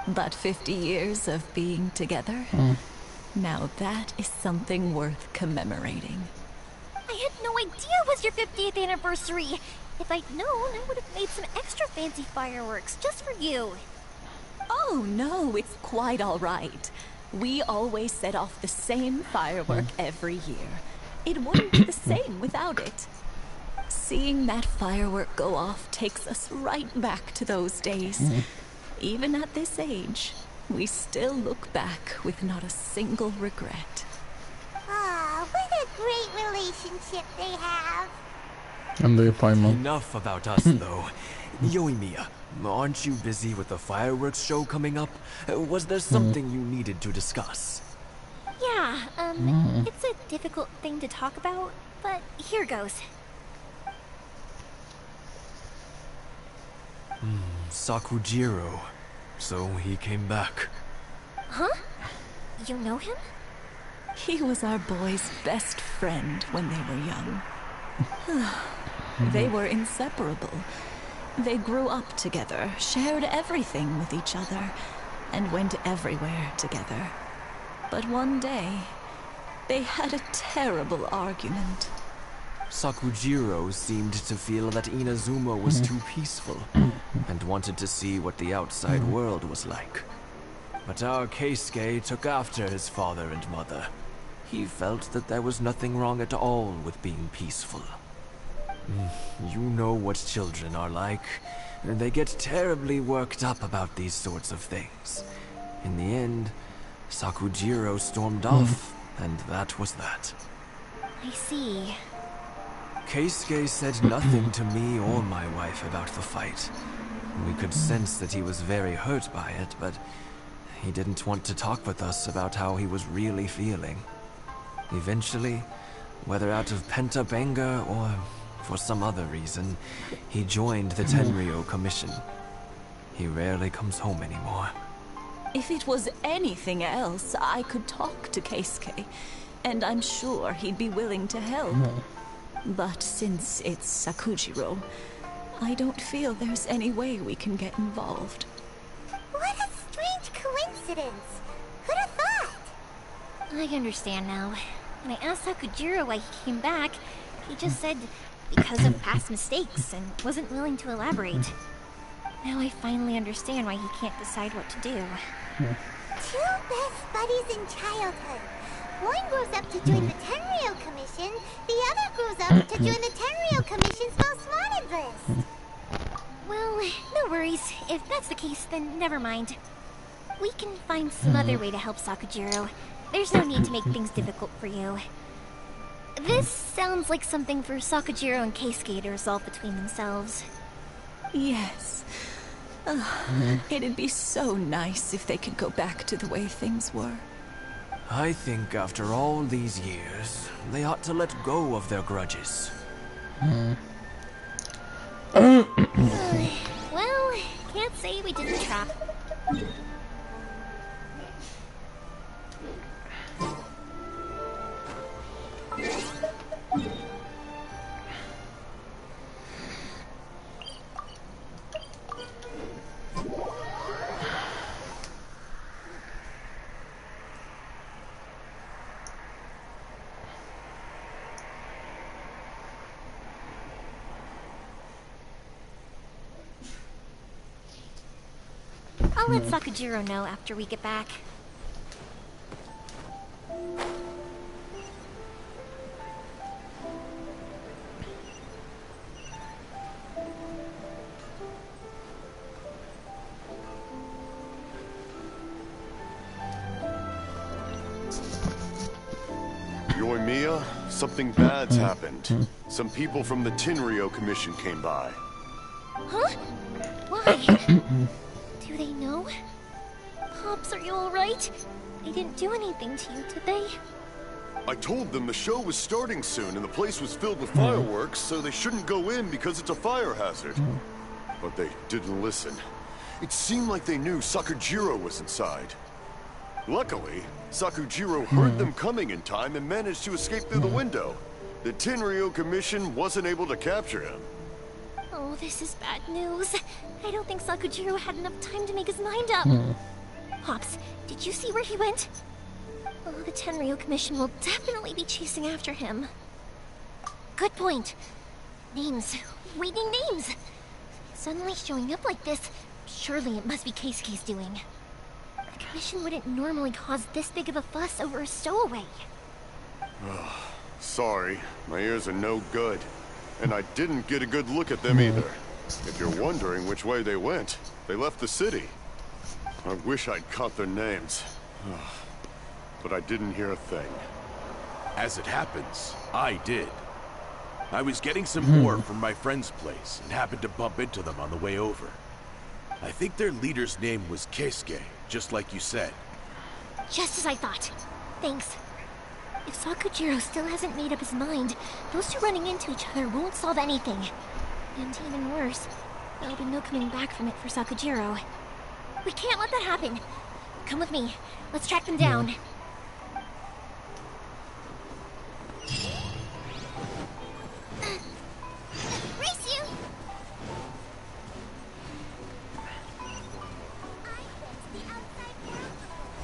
But 50 years of being together? Now that is something worth commemorating. I had no idea it was your 50th anniversary. If I'd known, I would have made some extra fancy fireworks just for you. Oh no, it's quite all right. We always set off the same firework every year. It wouldn't be the same without it. Seeing that firework go off takes us right back to those days. Even at this age, we still look back with not a single regret. Ah, what a great relationship they have. And the appointment. Enough about us, though. Yoimiya, aren't you busy with the fireworks show coming up? Was there something you needed to discuss? Yeah, it's a difficult thing to talk about, but here goes. Sakujiro. So he came back. Huh? You know him? He was our boys' best friend when they were young. They were inseparable. They grew up together, shared everything with each other, and went everywhere together. But one day, they had a terrible argument. Sakujiro seemed to feel that Inazuma was too peaceful, and wanted to see what the outside world was like. But our Keisuke took after his father and mother. He felt that there was nothing wrong at all with being peaceful. You know what children are like. They get terribly worked up about these sorts of things. In the end, Sakujiro stormed off, and that was that. I see. Keisuke said nothing to me or my wife about the fight. We could sense that he was very hurt by it, but he didn't want to talk with us about how he was really feeling. Eventually, whether out of pent-up anger or for some other reason, he joined the Tenryo Commission. He rarely comes home anymore. If it was anything else, I could talk to Keisuke, and I'm sure he'd be willing to help. But since it's Sakujiro, I don't feel there's any way we can get involved. What a strange coincidence. Who'd have thought? I understand now. When I asked Sakujiro why he came back, he just said because of past mistakes and wasn't willing to elaborate. Now I finally understand why he can't decide what to do. Two best buddies in childhood. One grows up to join the Tenryo Commission, the other grows up to join the Tenryo Commission's most wanted list. Well, no worries. If that's the case, then never mind. We can find some other way to help Sakujiro. There's no need to make things difficult for you. This sounds like something for Sakujiro and Keisuke to resolve between themselves. Yes. It'd be so nice if they could go back to the way things were. I think after all these years, they ought to let go of their grudges. Well, can't say we didn't try. I'll let Sakujiro know after we get back. Yoimiya, something bad's happened. Some people from the Tenryo Commission came by. Huh? Why? Do they know? Pops, are you alright? They didn't do anything to you, did they? I told them the show was starting soon and the place was filled with fireworks, so they shouldn't go in because it's a fire hazard. But they didn't listen. It seemed like they knew Sakujiro was inside. Luckily, Sakujiro heard them coming in time and managed to escape through the window. The Tenryo Commission wasn't able to capture him. Oh, this is bad news. I don't think Sakujiro had enough time to make his mind up. Pops, did you see where he went? Oh, the Tenryo Commission will definitely be chasing after him. Good point. Names. Reading names. Suddenly showing up like this, surely it must be Keisuke's doing. The Commission wouldn't normally cause this big of a fuss over a stowaway. Sorry, my ears are no good. And I didn't get a good look at them either. If you're wondering which way they went, they left the city. I wish I'd caught their names. But I didn't hear a thing. As it happens, I did. I was getting some ore from my friend's place and happened to bump into them on the way over. I think their leader's name was Keisuke, just like you said. Just as I thought. Thanks. If Sakujiro still hasn't made up his mind, those two running into each other won't solve anything. And even worse, there'll be no coming back from it for Sakujiro. We can't let that happen. Come with me. Let's track them down. Race you!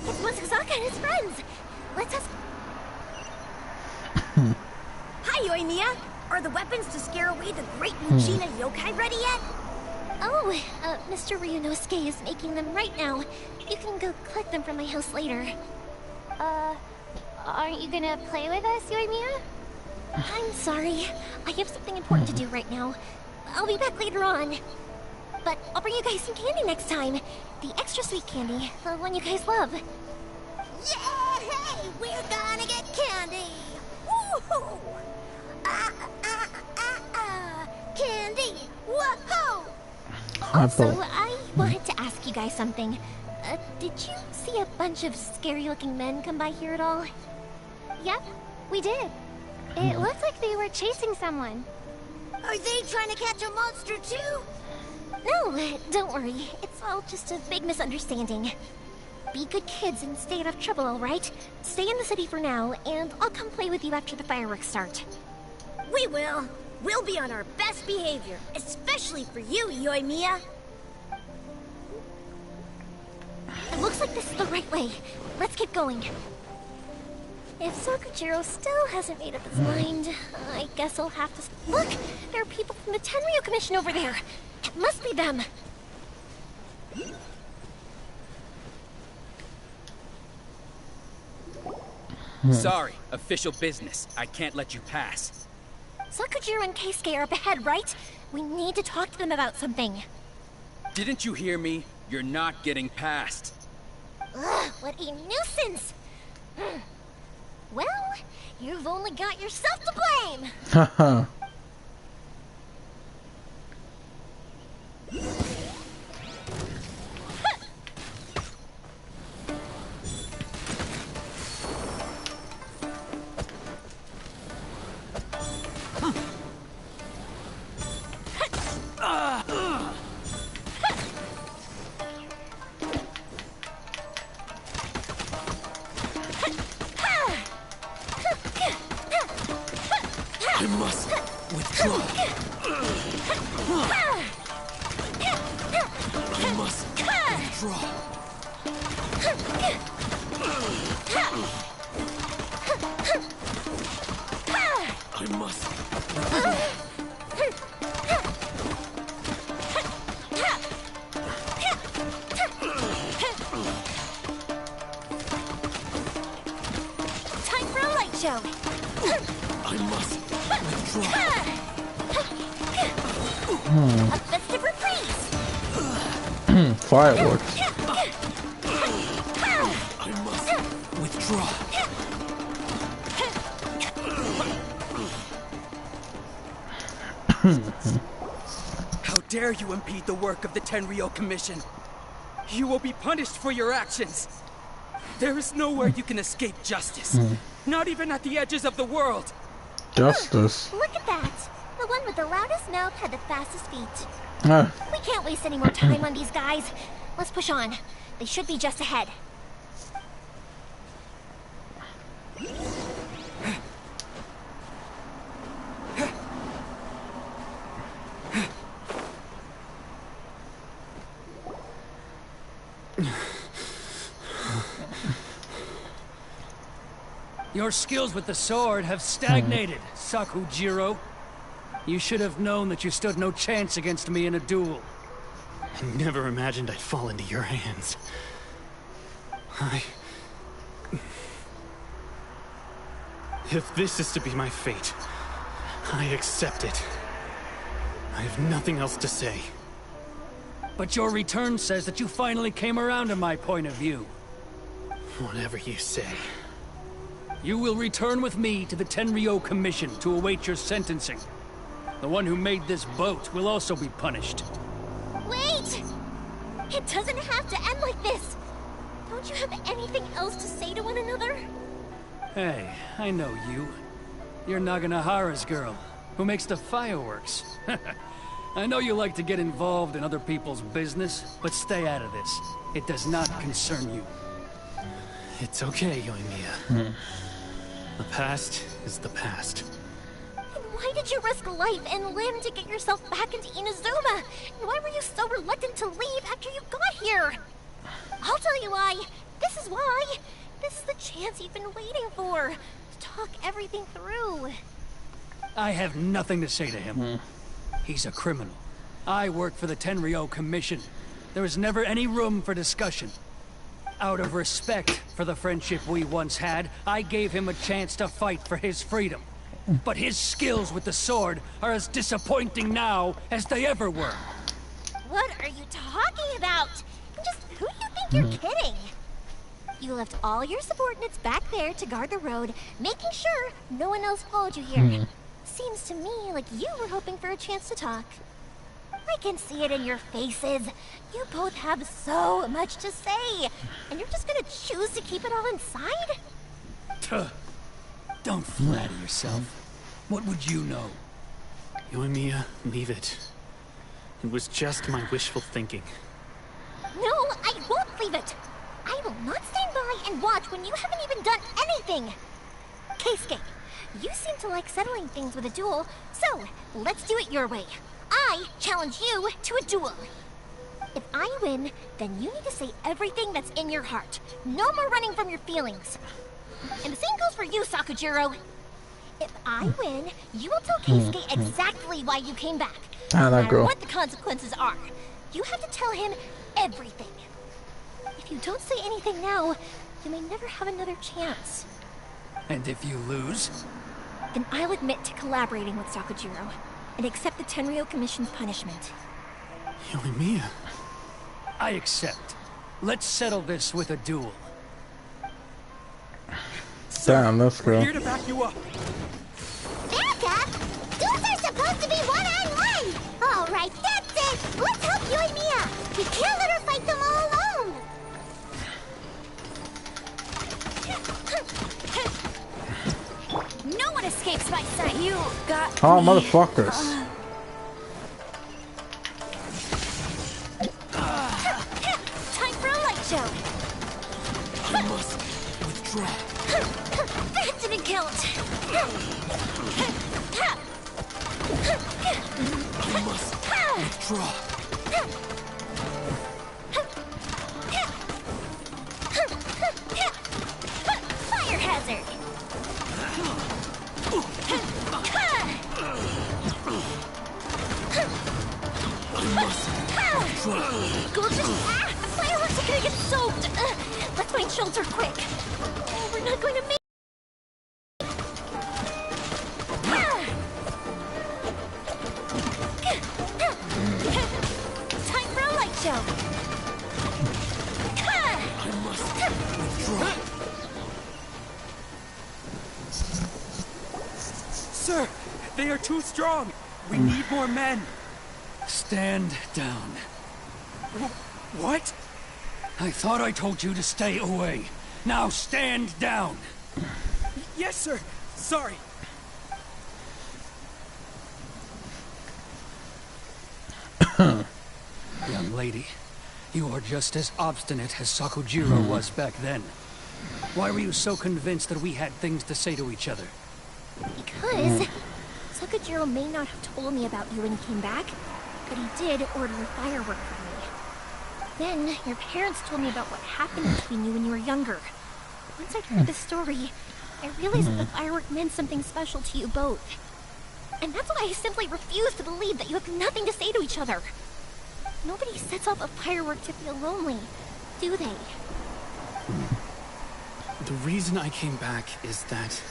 It's Masazaka and his friends. Let's us. Hi, Yoimiya! Are the weapons to scare away the great Muchina yokai ready yet? Oh, Mr. Ryunosuke is making them right now. You can go collect them from my house later. Aren't you gonna play with us, Yoimiya? I'm sorry. I have something important to do right now. I'll be back later on. But I'll bring you guys some candy next time. The extra sweet candy, the one you guys love. Yay! We're gonna get candy! Woohoo! Candy! Whoa! Also, I wanted to ask you guys something. did you see a bunch of scary-looking men come by here at all? Yep, we did. It looked like they were chasing someone. Are they trying to catch a monster too? No, don't worry. It's all just a big misunderstanding. Be good kids and stay out of trouble, alright? Stay in the city for now, and I'll come play with you after the fireworks start. We will. We'll be on our best behavior, especially for you, Yoimiya. It looks like this is the right way. Let's get going. If Sakujiro still hasn't made up his mind, I guess I'll have to... Look! There are people from the Tenryo Commission over there! It must be them! Sorry, official business. I can't let you pass. Sakujiro and Keisuke are up ahead, right? We need to talk to them about something. Didn't you hear me? You're not getting past. Ugh, what a nuisance! Well, you've only got yourself to blame! Haha. I must withdraw. I must withdraw. I must withdraw. Time for a light show! I must withdraw. A festive reprise! Fireworks. I must withdraw. How dare you impede the work of the Tenryo Commission? You will be punished for your actions. There is nowhere you can escape justice. Not even at the edges of the world. Justice. Look at that! The one with the loudest mouth had the fastest feet. Ah. We can't waste any more time on these guys. Let's push on. They should be just ahead. Your skills with the sword have stagnated, Sakujiro. You should have known that you stood no chance against me in a duel. I never imagined I'd fall into your hands. If this is to be my fate, I accept it. I have nothing else to say. But your return says that you finally came around to my point of view. Whatever you say. You will return with me to the Tenryo Commission to await your sentencing. The one who made this boat will also be punished. Wait! It doesn't have to end like this! Don't you have anything else to say to one another? Hey, I know you. You're Naganahara's girl, who makes the fireworks. I know you like to get involved in other people's business, but stay out of this. It does not concern you. It's okay, Yoimiya. The past is the past. And why did you risk life and limb to get yourself back into Inazuma? And why were you so reluctant to leave after you got here? I'll tell you why. This is why. This is the chance you've been waiting for. To talk everything through. I have nothing to say to him. He's a criminal. I work for the Tenryo Commission. There is never any room for discussion. Out of respect for the friendship we once had, I gave him a chance to fight for his freedom. But his skills with the sword are as disappointing now as they ever were. What are you talking about? Just who do you think you're kidding? You left all your subordinates back there to guard the road, making sure no one else followed you here. Seems to me like you were hoping for a chance to talk. I can see it in your faces. You both have so much to say, and you're just gonna choose to keep it all inside? Tuh. Don't flatter yourself. What would you know? Yoimiya, leave it. It was just my wishful thinking. No, I won't leave it. I will not stand by and watch when you haven't even done anything. Keisuke, you seem to like settling things with a duel, so let's do it your way. I challenge you to a duel. If I win, then you need to say everything that's in your heart. No more running from your feelings. And the same goes for you, Sakujiro. If I win, you will tell Keisuke exactly why you came back. No matter what the consequences are. You have to tell him everything. If you don't say anything now, you may never have another chance. And if you lose? Then I'll admit to collaborating with Sakujiro and accept the Tenryou Commission's punishment. Yoimiya. I accept. Let's settle this with a duel. Damn, let's go. We're here to back you up. Back up? Duels are supposed to be one-on-one! Alright, that's it! Let's help Yoimiya! We can't let her fight them all alone! No one escapes my sight. You got Oh, me. motherfuckers. Time for a light show. I must withdraw. That didn't count. I must withdraw. Fire hazard. Go just fireworks are gonna get soaked. Let's find shelter quick. Oh, we're not going to make. Time for a light show. I must withdraw. Sir, they are too strong. We need more men. Stand down. What? I thought I told you to stay away. Now stand down. Yes, sir. Sorry. Young lady, you are just as obstinate as Sakujiro was back then. Why were you so convinced that we had things to say to each other? Because Sakujiro may not have told me about you when he came back, but he did order a firework for me. Then your parents told me about what happened between you when you were younger. Once I'd heard the story, I realized that the firework meant something special to you both. And that's why I simply refuse to believe that you have nothing to say to each other. Nobody sets off a firework to feel lonely, do they? The reason I came back is that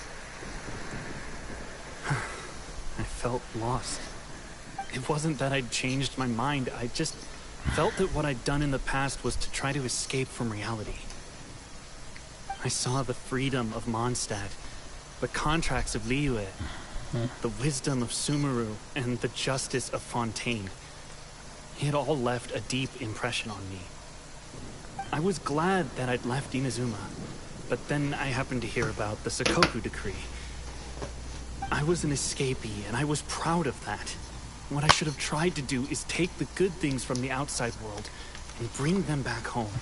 I felt lost. It wasn't that I'd changed my mind, I just felt that what I'd done in the past was to try to escape from reality. I saw the freedom of Mondstadt, the contracts of Liyue, the wisdom of Sumeru, and the justice of Fontaine. It all left a deep impression on me. I was glad that I'd left Inazuma, but then I happened to hear about the Sakoku decree. I was an escapee, and I was proud of that. What I should have tried to do is take the good things from the outside world and bring them back home.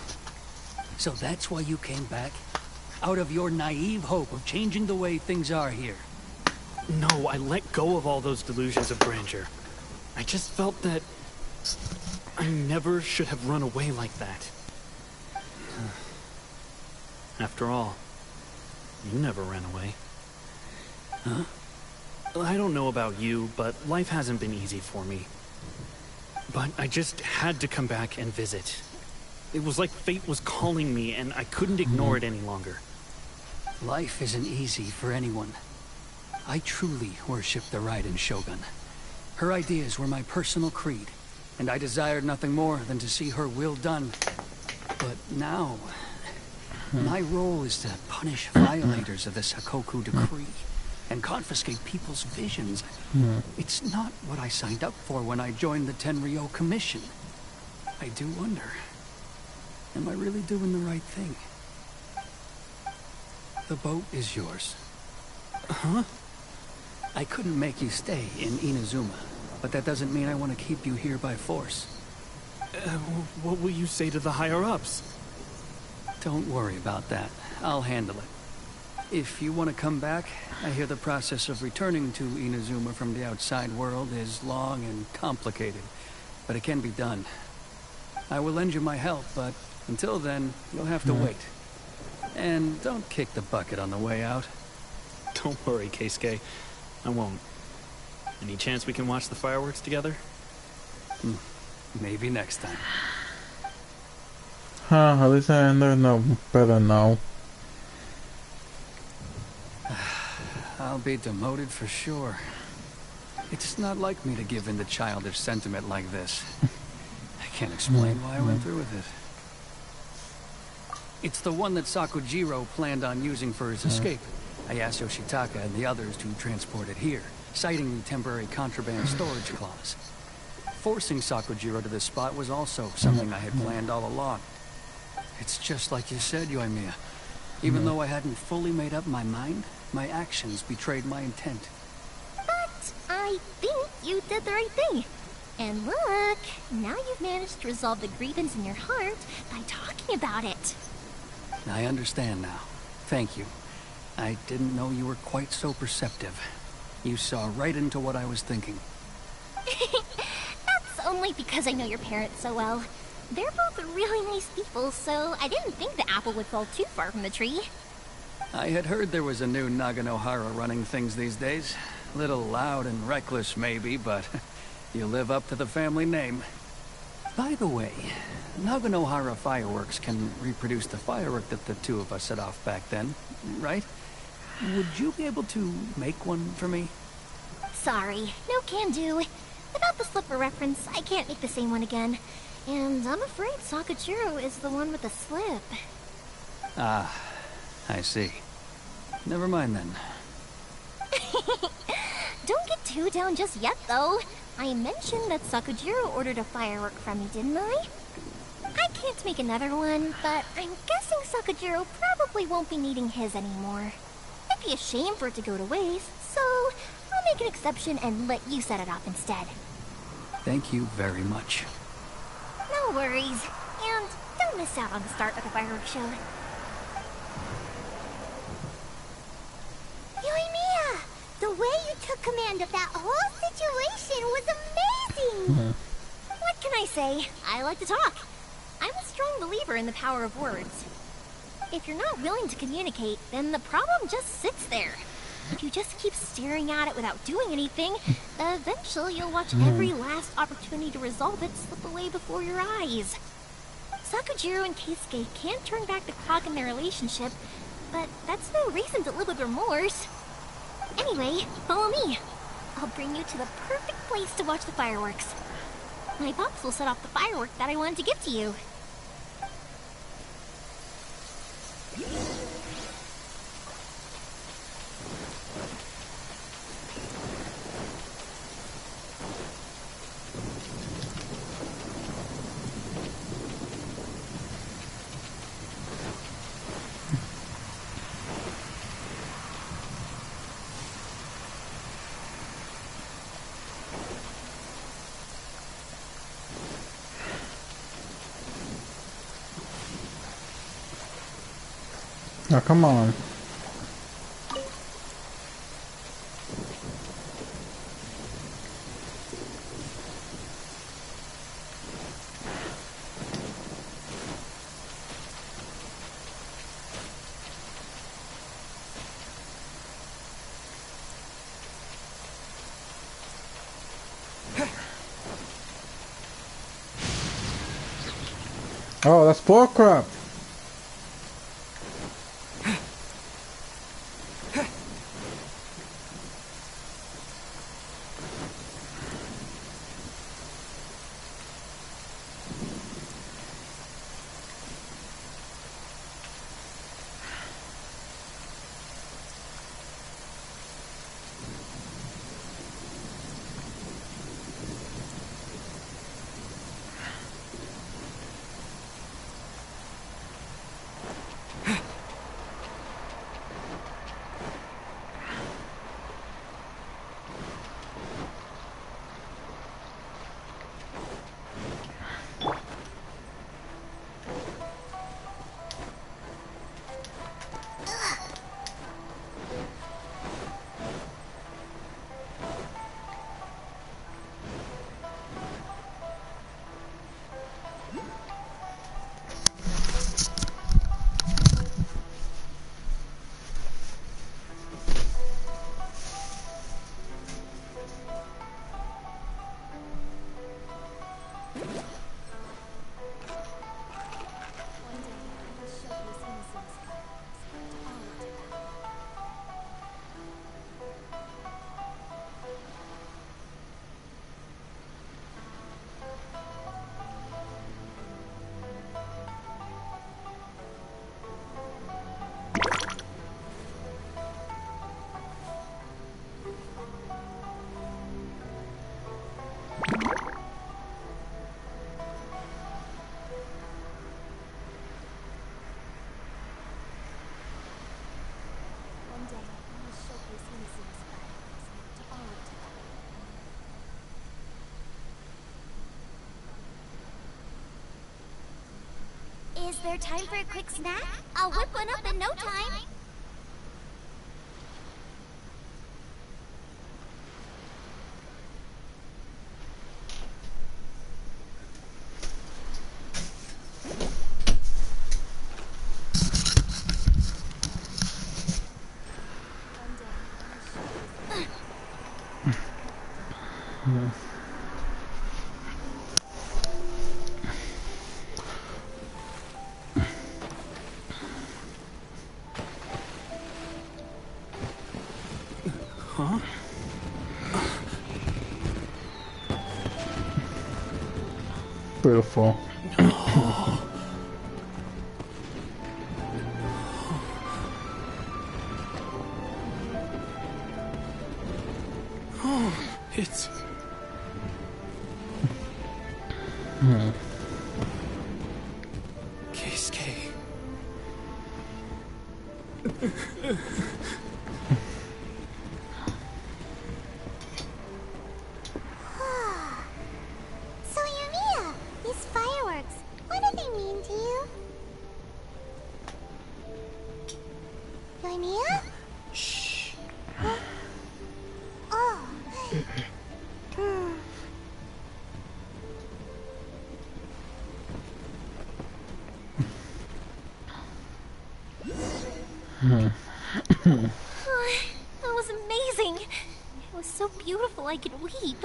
So that's why you came back? Out of your naive hope of changing the way things are here? No, I let go of all those delusions of grandeur. I just felt that I never should have run away like that. After all, you never ran away. Huh? I don't know about you, but life hasn't been easy for me. But I just had to come back and visit. It was like fate was calling me, and I couldn't ignore it any longer. Life isn't easy for anyone. I truly worship the Raiden Shogun. Her ideas were my personal creed, and I desired nothing more than to see her will done. But now, my role is to punish violators of the Sakoku decree. and confiscate people's visions. It's not what I signed up for when I joined the Tenryo Commission. I do wonder, am I really doing the right thing? The boat is yours. Huh? I couldn't make you stay in Inazuma, but that doesn't mean I want to keep you here by force. What will you say to the higher-ups? Don't worry about that. I'll handle it. If you want to come back, I hear the process of returning to Inazuma from the outside world is long and complicated, but it can be done. I will lend you my help, but until then, you'll have to wait. And don't kick the bucket on the way out. Don't worry, Keisuke. I won't. Any chance we can watch the fireworks together? Maybe next time. At least I know better now. I'll be demoted for sure. It's not like me to give in to childish sentiment like this. I can't explain why I went through with it. It's the one that Sakujiro planned on using for his escape. I asked Yoshitaka and the others to transport it here, citing the temporary contraband storage clause. Forcing Sakujiro to this spot was also something I had planned all along. It's just like you said, Yoimiya. Even though I hadn't fully made up my mind, my actions betrayed my intent. But I think you did the right thing. And look, now you've managed to resolve the grievance in your heart by talking about it. I understand now. Thank you. I didn't know you were quite so perceptive. You saw right into what I was thinking. That's only because I know your parents so well. They're both really nice people, so I didn't think the apple would fall too far from the tree. I had heard there was a new Naganohara running things these days. Little loud and reckless, maybe, but you live up to the family name. By the way, Naganohara fireworks can reproduce the firework that the two of us set off back then, right? Would you be able to make one for me? Sorry, no can do. Without the slipper reference, I can't make the same one again. And I'm afraid Sakujiro is the one with the slip. Ah, I see. Never mind then. Don't get too down just yet, though. I mentioned that Sakujiro ordered a firework from me, didn't I? I can't make another one, but I'm guessing Sakujiro probably won't be needing his anymore. It'd be a shame for it to go to waste, so I'll make an exception and let you set it off instead. Thank you very much. No worries. And don't miss out on the start of the fireworks show. Yoimiya! The way you took command of that whole situation was amazing! What can I say? I like to talk. I'm a strong believer in the power of words. If you're not willing to communicate, then the problem just sits there. If you just keep staring at it without doing anything, eventually you'll watch every last opportunity to resolve it slip away before your eyes. Sakujiro and Keisuke can't turn back the clock in their relationship, but that's no reason to live with remorse. Anyway, follow me. I'll bring you to the perfect place to watch the fireworks. My pops will set off the firework that I wanted to give to you. Now come on. Oh, that's bullcrap. Is there time for a quick snack? I'll whip one up in no time. Huh? Beautiful. Oh, it's... Keisuke. So, Yumiya, these fireworks, what do they mean to you? Yumiya? Shh. Huh? Oh. That was amazing. It was so beautiful I could weep.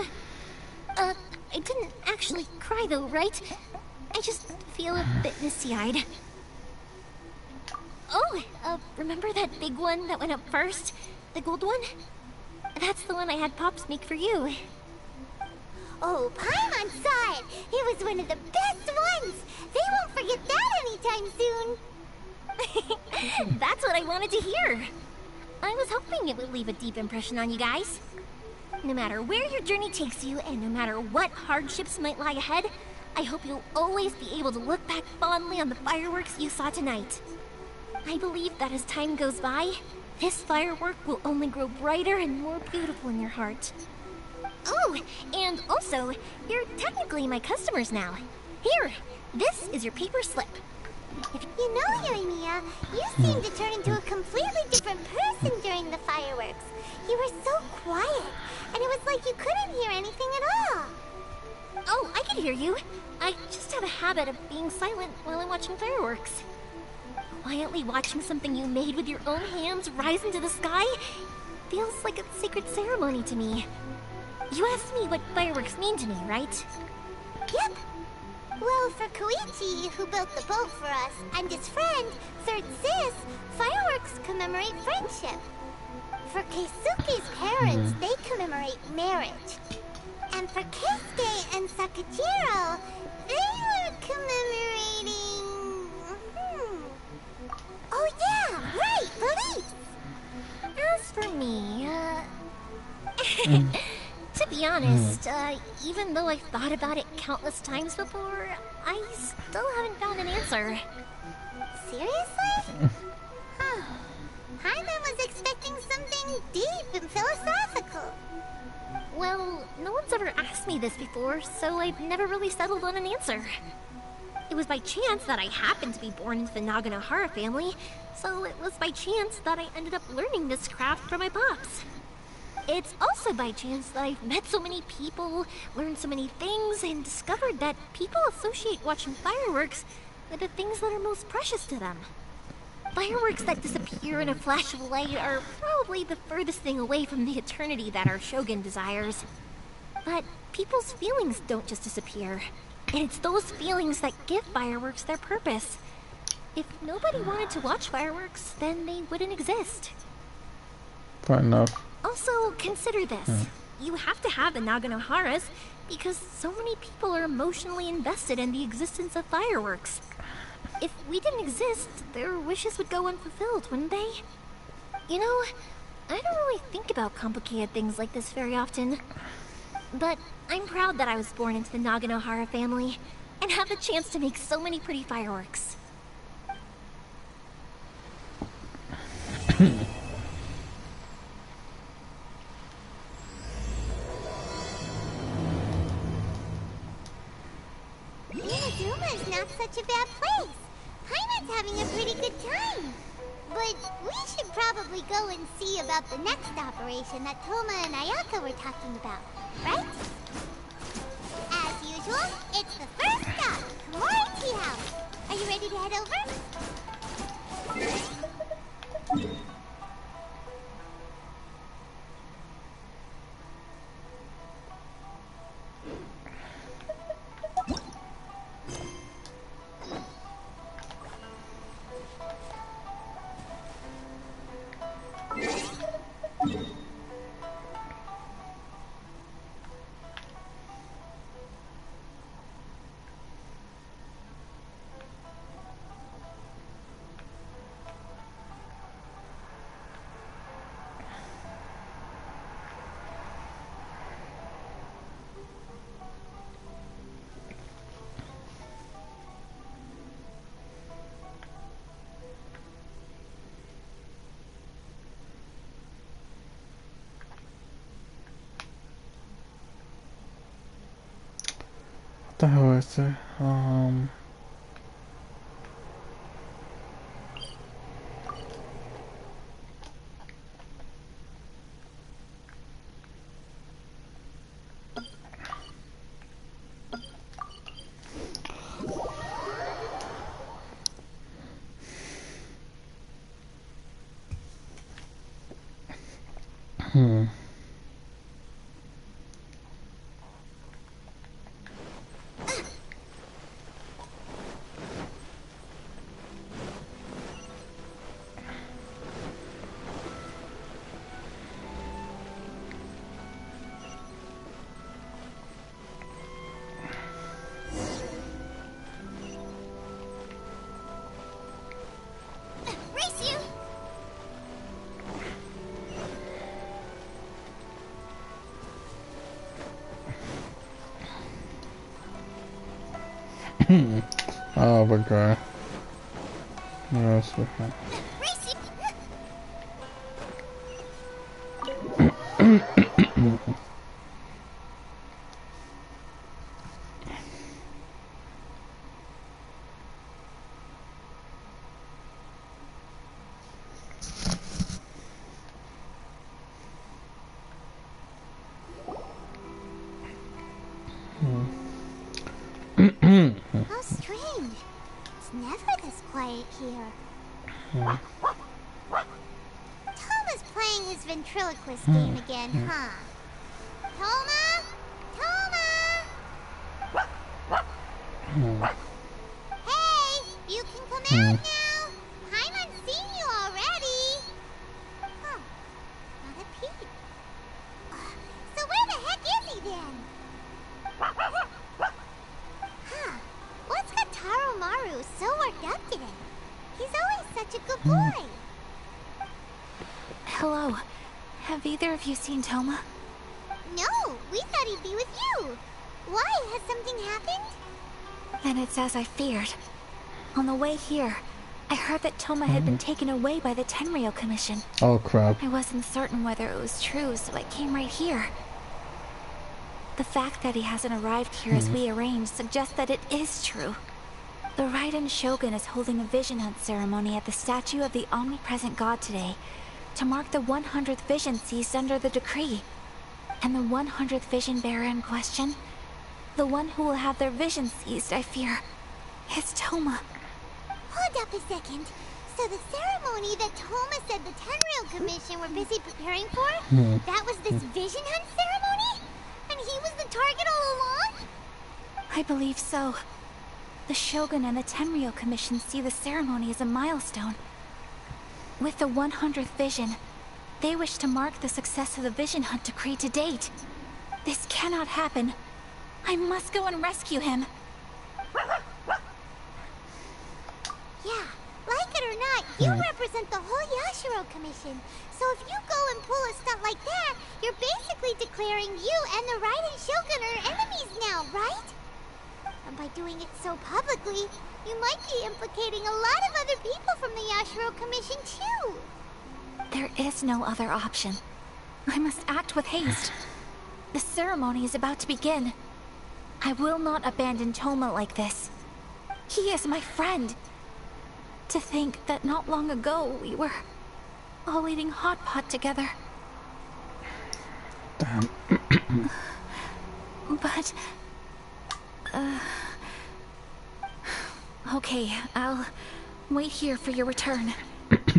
I didn't actually cry though, right? I just feel a bit misty-eyed. Oh, remember that big one that went up first? The gold one? That's the one I had Pops make for you. Oh, Paimon saw it! It was one of the best ones! They won't forget that anytime soon! That's what I wanted to hear. I was hoping it would leave a deep impression on you guys. No matter where your journey takes you, and no matter what hardships might lie ahead, I hope you'll always be able to look back fondly on the fireworks you saw tonight. I believe that as time goes by, this firework will only grow brighter and more beautiful in your heart. Oh, and also, you're technically my customers now. Here, this is your paper slip. You know, Yumiya, you seemed to turn into a completely different person during the fireworks. You were so quiet, and it was like you couldn't hear anything at all. Oh, I can hear you. I just have a habit of being silent while I'm watching fireworks. Quietly watching something you made with your own hands rise into the sky feels like a sacred ceremony to me. You asked me what fireworks mean to me, right? Yep. Well, for Koichi, who built the boat for us, and his friend, Third Sis, fireworks commemorate friendship. For Keisuke's parents, they commemorate marriage. And for Keisuke and Sakajiro, they were commemorating... Oh yeah, right, beliefs! As for me, to be honest, even though I've thought about it countless times before, I still haven't found an answer. Seriously? Huh. Paimon was expecting something deep and philosophical. Well, no one's ever asked me this before, so I've never really settled on an answer. It was by chance that I happened to be born into the Naganohara family, so it was by chance that I ended up learning this craft from my pops. It's also by chance that I've met so many people, learned so many things, and discovered that people associate watching fireworks with the things that are most precious to them. Fireworks that disappear in a flash of light are probably the furthest thing away from the eternity that our Shogun desires. But people's feelings don't just disappear, and it's those feelings that give fireworks their purpose. If nobody wanted to watch fireworks, then they wouldn't exist. Fair enough. Also, consider this. You have to have the Naganoharas because so many people are emotionally invested in the existence of fireworks. If we didn't exist, their wishes would go unfulfilled, wouldn't they? You know, I don't really think about complicated things like this very often. But I'm proud that I was born into the Naganohara family and have the chance to make so many pretty fireworks. Inazuma is not such a bad place. probably go and see about the next operation that Toma and Ayaka were talking about, right? As usual, it's the first stop, Komori Tea House. Are you ready to head over? What the hell is it? Race you! Oh my god. Yes, okay. How strange. It's never this quiet here. Toma's playing his ventriloquist game again, huh? Toma? Toma? Hey, you can come out now. Paimon's seen you already. Huh, not a peep. So where the heck is he then? Huh, what's got Taro Maru so worked up today? He's always such a good boy. Hello. Have either of you seen Toma? No, we thought he'd be with you. Why? Has something happened? Then it's as I feared. On the way here, I heard that Toma had been taken away by the Tenryou Commission. Oh crap. I wasn't certain whether it was true, so I came right here. The fact that he hasn't arrived here as we arranged suggests that it is true. The Raiden Shogun is holding a vision hunt ceremony at the statue of the omnipresent god today to mark the 100th vision seized under the decree. And the 100th vision bearer in question, the one who will have their vision seized, I fear, is Toma. Hold up a second. So the ceremony that Toma said the Tenryou Commission were busy preparing for, that was this vision hunt ceremony? And he was the target all along? I believe so. The Shogun and the Tenryou Commission see the ceremony as a milestone. With the 100th vision, they wish to mark the success of the vision hunt decree to date. This cannot happen. I must go and rescue him. Yeah, like it or not, you represent the whole Yashiro Commission. So if you go and pull a stunt like that, you're basically declaring you and the Raiden Shogun are enemies now, right? And by doing it so publicly, you might be implicating a lot of other people from the Yashiro Commission too. There is no other option. I must act with haste. The ceremony is about to begin. I will not abandon Toma like this. He is my friend. To think that not long ago we were all eating hot pot together. Damn. But... Okay, I'll wait here for your return.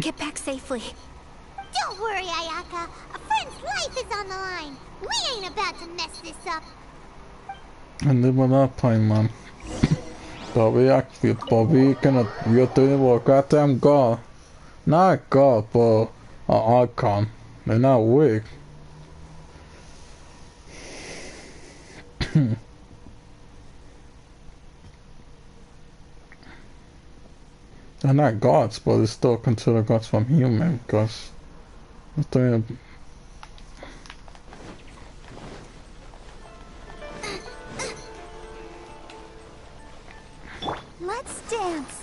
Get back safely. Don't worry, Ayaka. A friend's life is on the line. We ain't about to mess this up. And det var där poäng man. Då vi aktivt på weekend vi har tagit vår goddamn god. Not god but icon. They're not weak. They're not gods, but they still consider gods from human because they're Let's dance.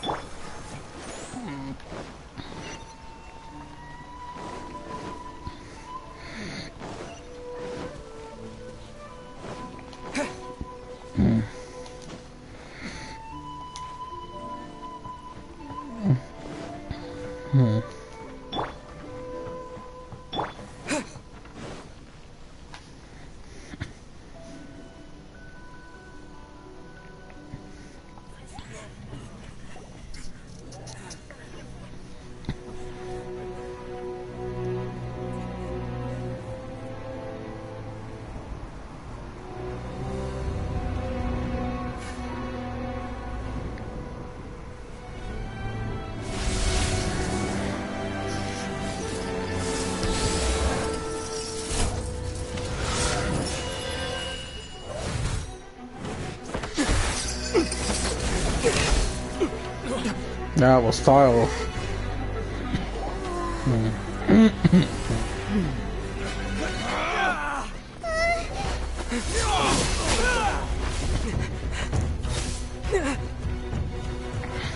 That was style.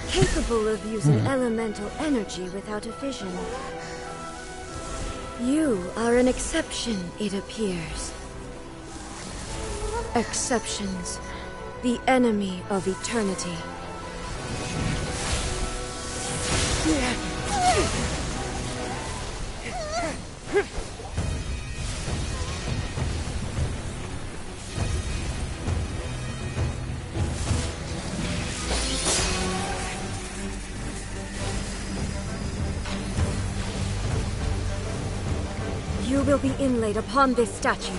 Capable of using elemental energy without a fission. You are an exception, it appears. Exceptions. The enemy of eternity. You will be inlaid upon this statue.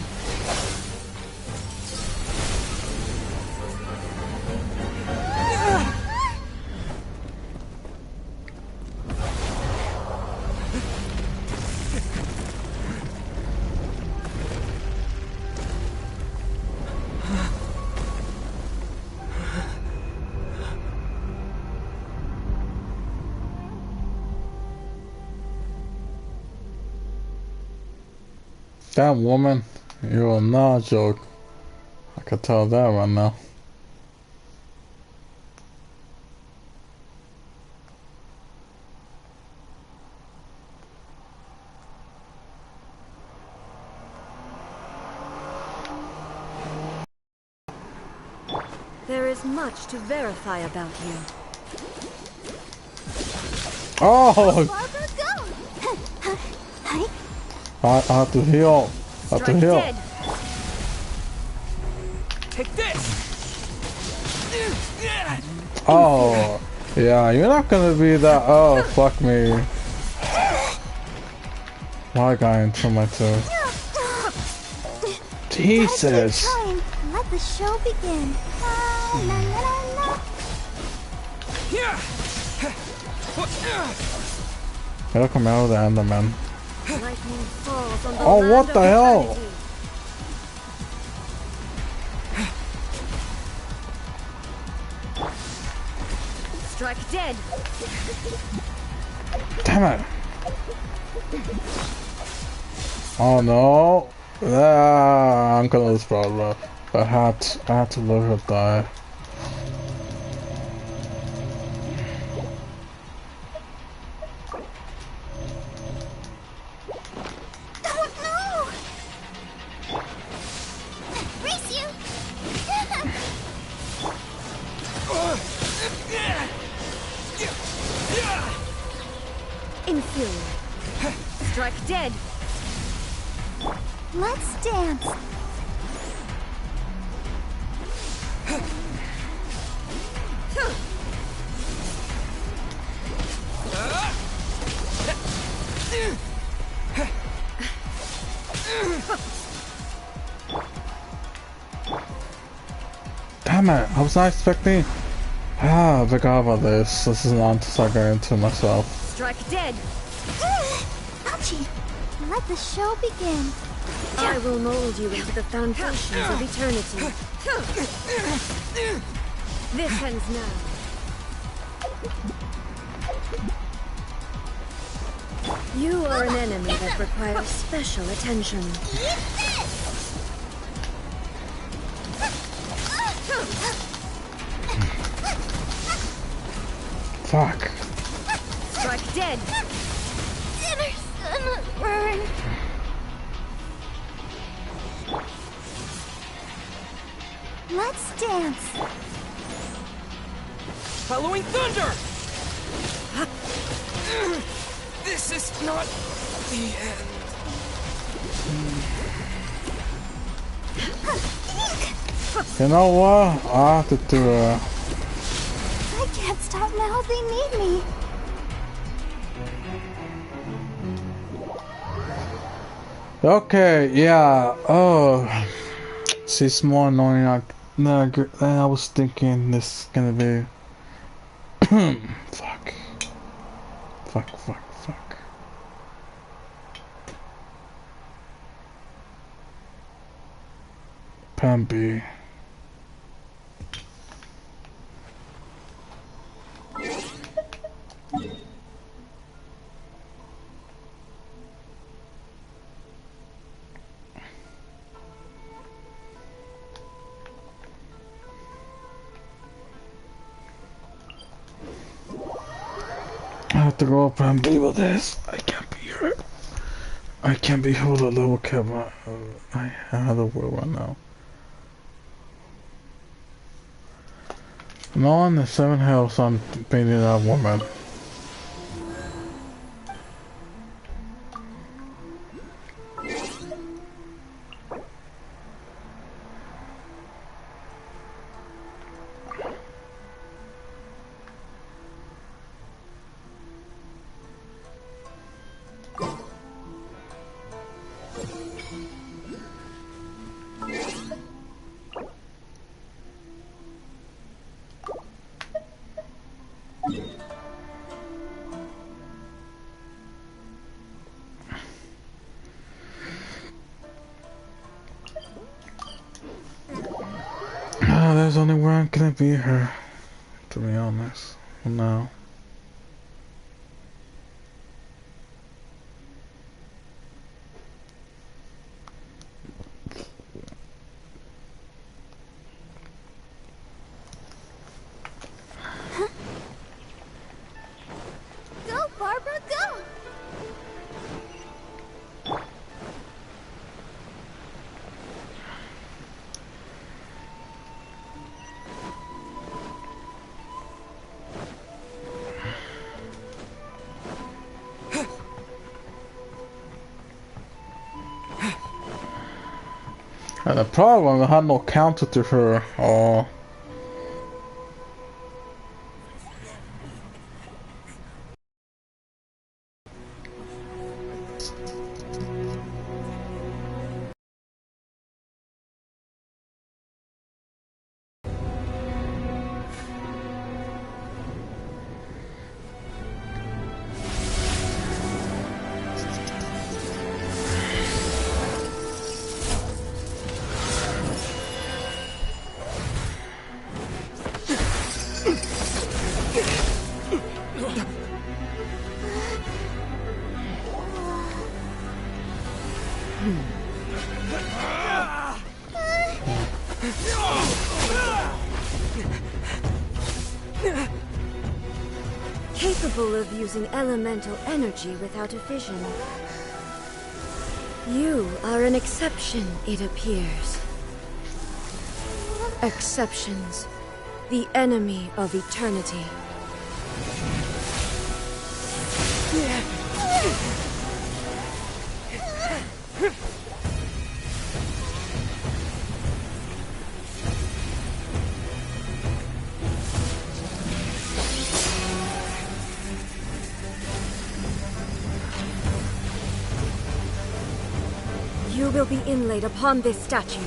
That woman, you're not a joke. I can tell that right now. There is much to verify about you. Oh! I have to heal. I have to heal. Dead. Take this. Oh, yeah, you're not gonna be that. Oh, fuck me. Why guy into my toe? Jesus. Let the show begin. It'll come out of the Enderman. Lightning falls on the Oh, land what of the hell? eternity. Strike dead. Damn it. Oh no. Ah, I'm gonna lose probably. I had to let her die. Strike dead. Let's dance. Damn it, I was not expecting. I forgot about this. This is not to start getting into myself. Strike dead. Ouchie. Let the show begin. I will mold you into the foundations of eternity. This ends now. You are an enemy that requires special attention. Fuck. Strike dead. Dinner's gonna burn. Let's dance. Following thunder! This is not the end. You know what? I have to do I can't stop now. They need me. Okay, yeah. Oh, she's more annoying than I was thinking this is gonna be. Fuck. Fuck. Pampi. I have to go up and be with this. I can't be her. I can't be hold a little camera. I have the word right now. No one in the 7 house I'm painting that woman. There's only one gonna be her, to be honest. No. Go, Barbara, go! And the problem, I had no counter to her. Oh. Capable of using elemental energy without a fission. You are an exception, it appears. Exceptions. The enemy of eternity. You will be inlaid upon this statue.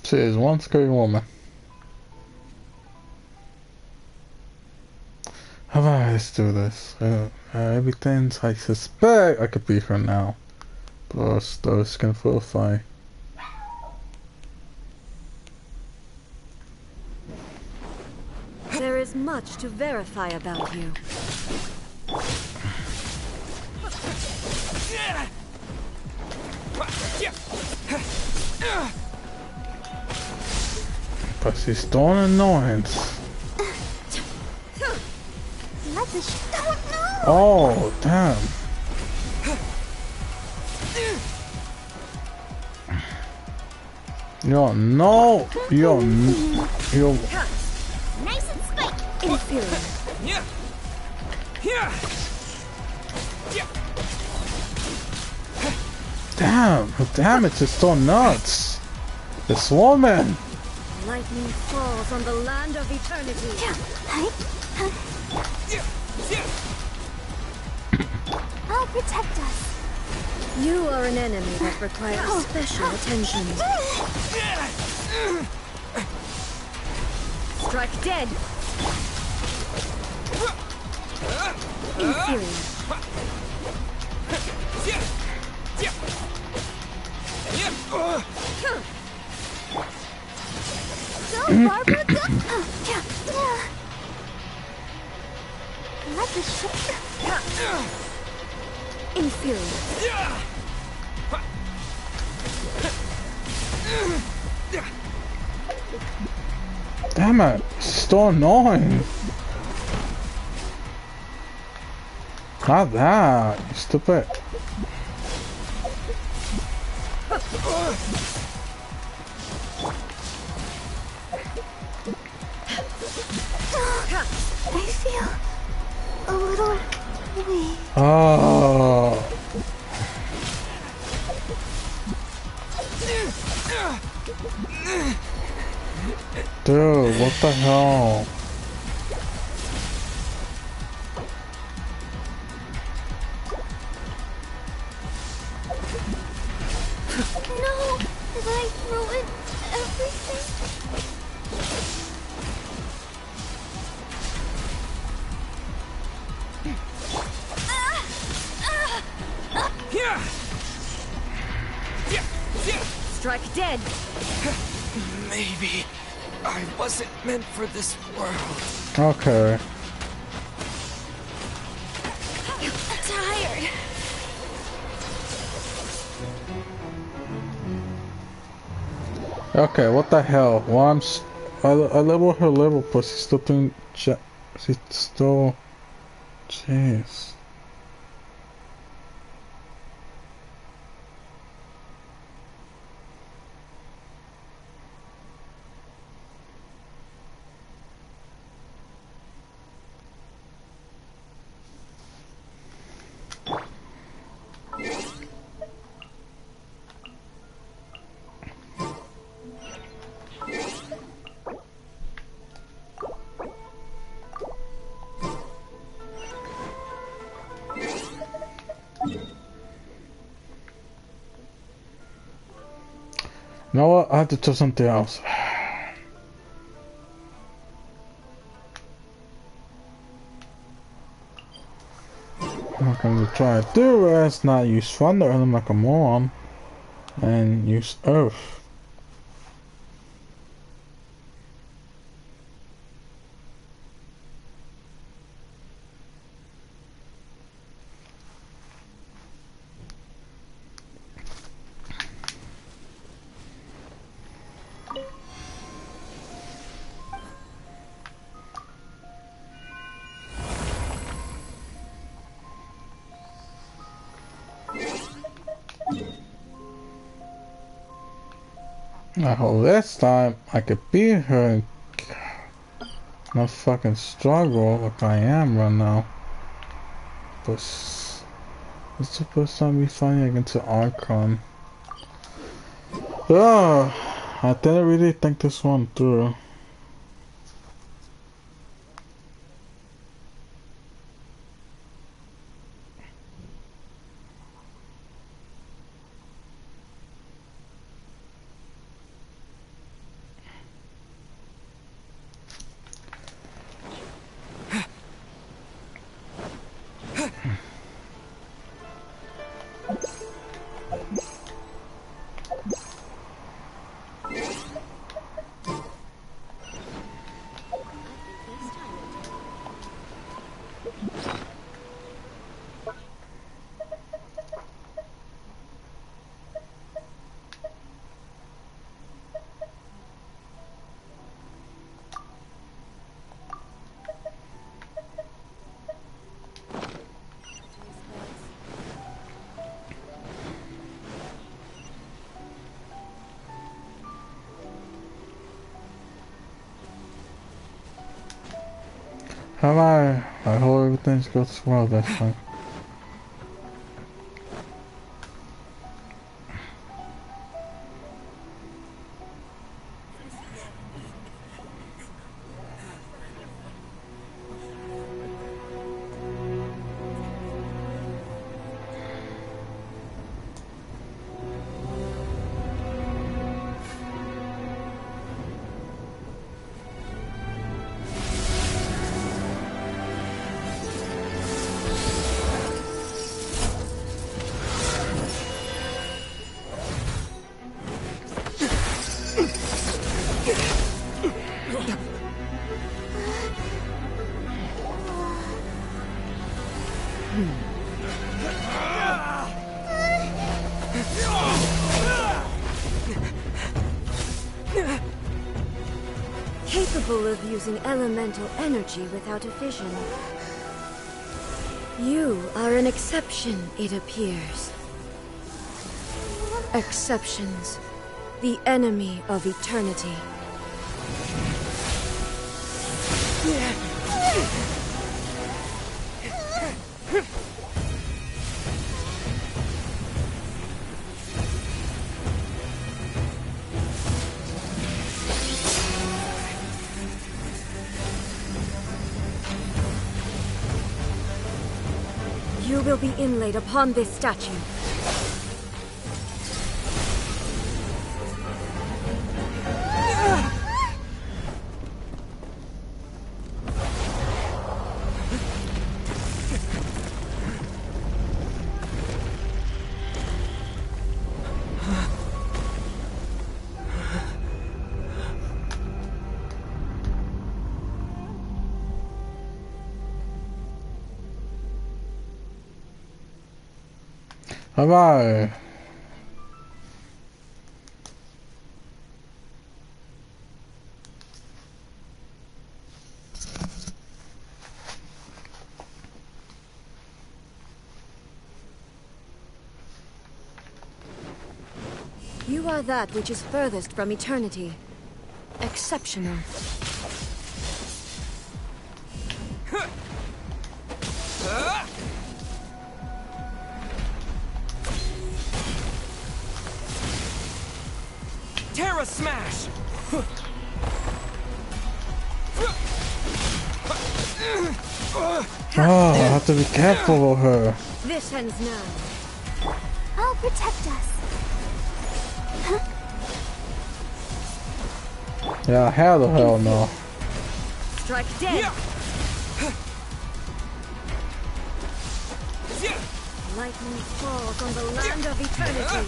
She is one scary woman. Alright, let's do this. Everything's I suspect I could beat her now. Plus, those can for a fight. There is much to verify about you. But she's still an annoyance. Oh, damn. Yo, no. Yo, yo. Nice and spiked. Inferior. Damn, her damage is so nuts. This woman. Lightning falls on the land of eternity. I'll protect us. You are an enemy that requires special attention. Strike dead. Inferior. Go, Barbara, go! Let the ship... Inferior. Damn it, it's so annoying. Not that, you stupid. I feel a little weak. Oh. Dude, what the hell? No! Did I ruin everything? Strike dead. Maybe I wasn't meant for this world. Okay. Tired. Okay, what the hell? Well, I level her level, but she's still doing she's still... Jeez. You know what? I have to do something else. I'm going to try to do is not use thunder and I'm like a moron and use earth. I hope this time I could beat her and not fucking struggle like I am right now. But it's the first time we finally get to Archon. Oh, I didn't really think this one through. I hope everything goes well this time. Capable of using elemental energy without a fission. You are an exception, it appears. Exceptions. The enemy of eternity. You will be inlaid upon this statue. Bye-bye. You are that which is furthest from eternity. Exceptional. Terra Smash! Oh, I have to be careful of her. This ends now. I'll protect us. Yeah, hell the hell no. Strike dead. Lightning falls on the land of eternity.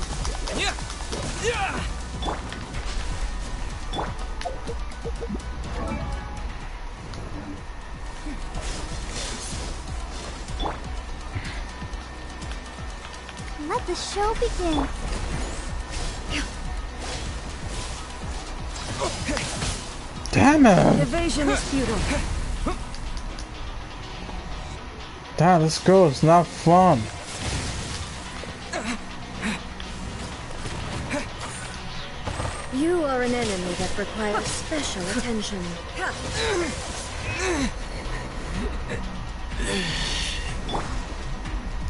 Let the show begin. Damn it! Evasion is futile. Damn, this girl is not fun. You are an enemy that requires special attention.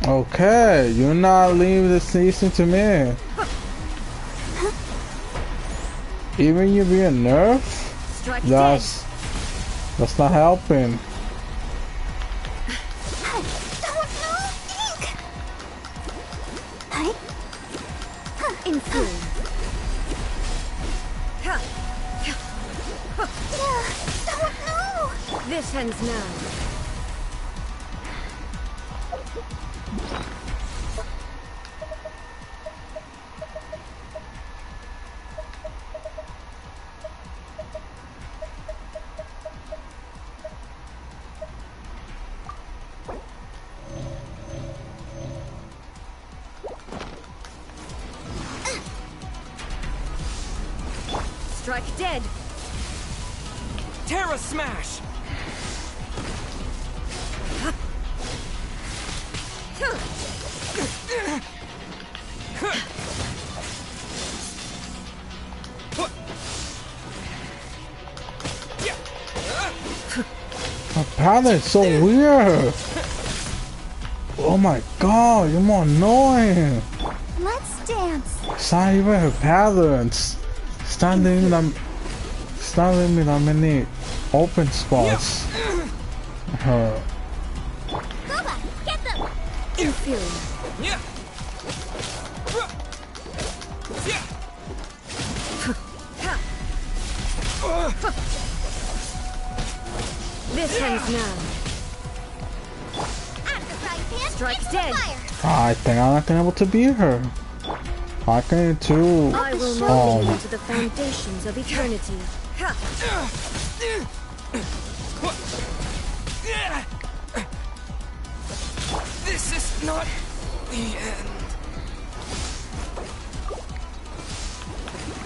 Okay, you're not leaving the season to me. Even you being nerfed, that's not helping. This ends now. Strike dead. Terra Smash! My pattern is so weird. Oh my god, you're more annoying. Let's dance. It's not even her patterns. It's not leaving me that many open spots. Boba, get them. Inferior. This ends now. Strike dead. I think I'm not gonna be able to beat her. I can too. I will move into the foundations of eternity. This is not the end.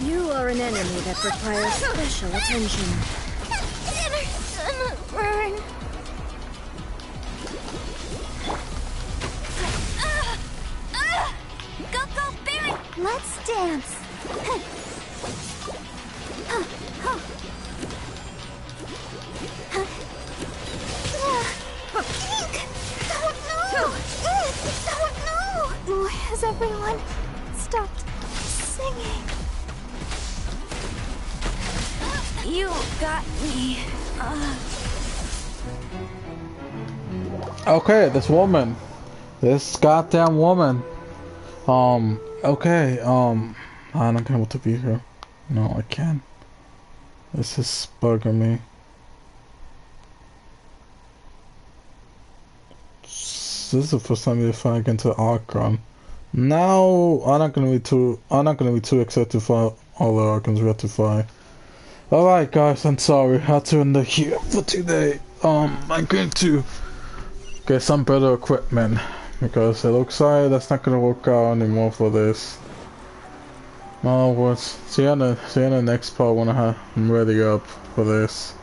You are an enemy that requires special attention. Burn. Go, Barry! Let's dance. Has everyone stopped singing? You got me. Okay, this woman. This goddamn woman. Okay, I'm not gonna be able to beat her. No, I can't. This is bugging me. This is the first time we fight into Archon. Now I'm not gonna be too excited for all the Archons we have to fight. Alright guys, I'm sorry, I had to end it here for today. I'm going to get some better equipment because it looks like that's not gonna work out anymore for this. In other words, see you in the next part when I'm ready up for this.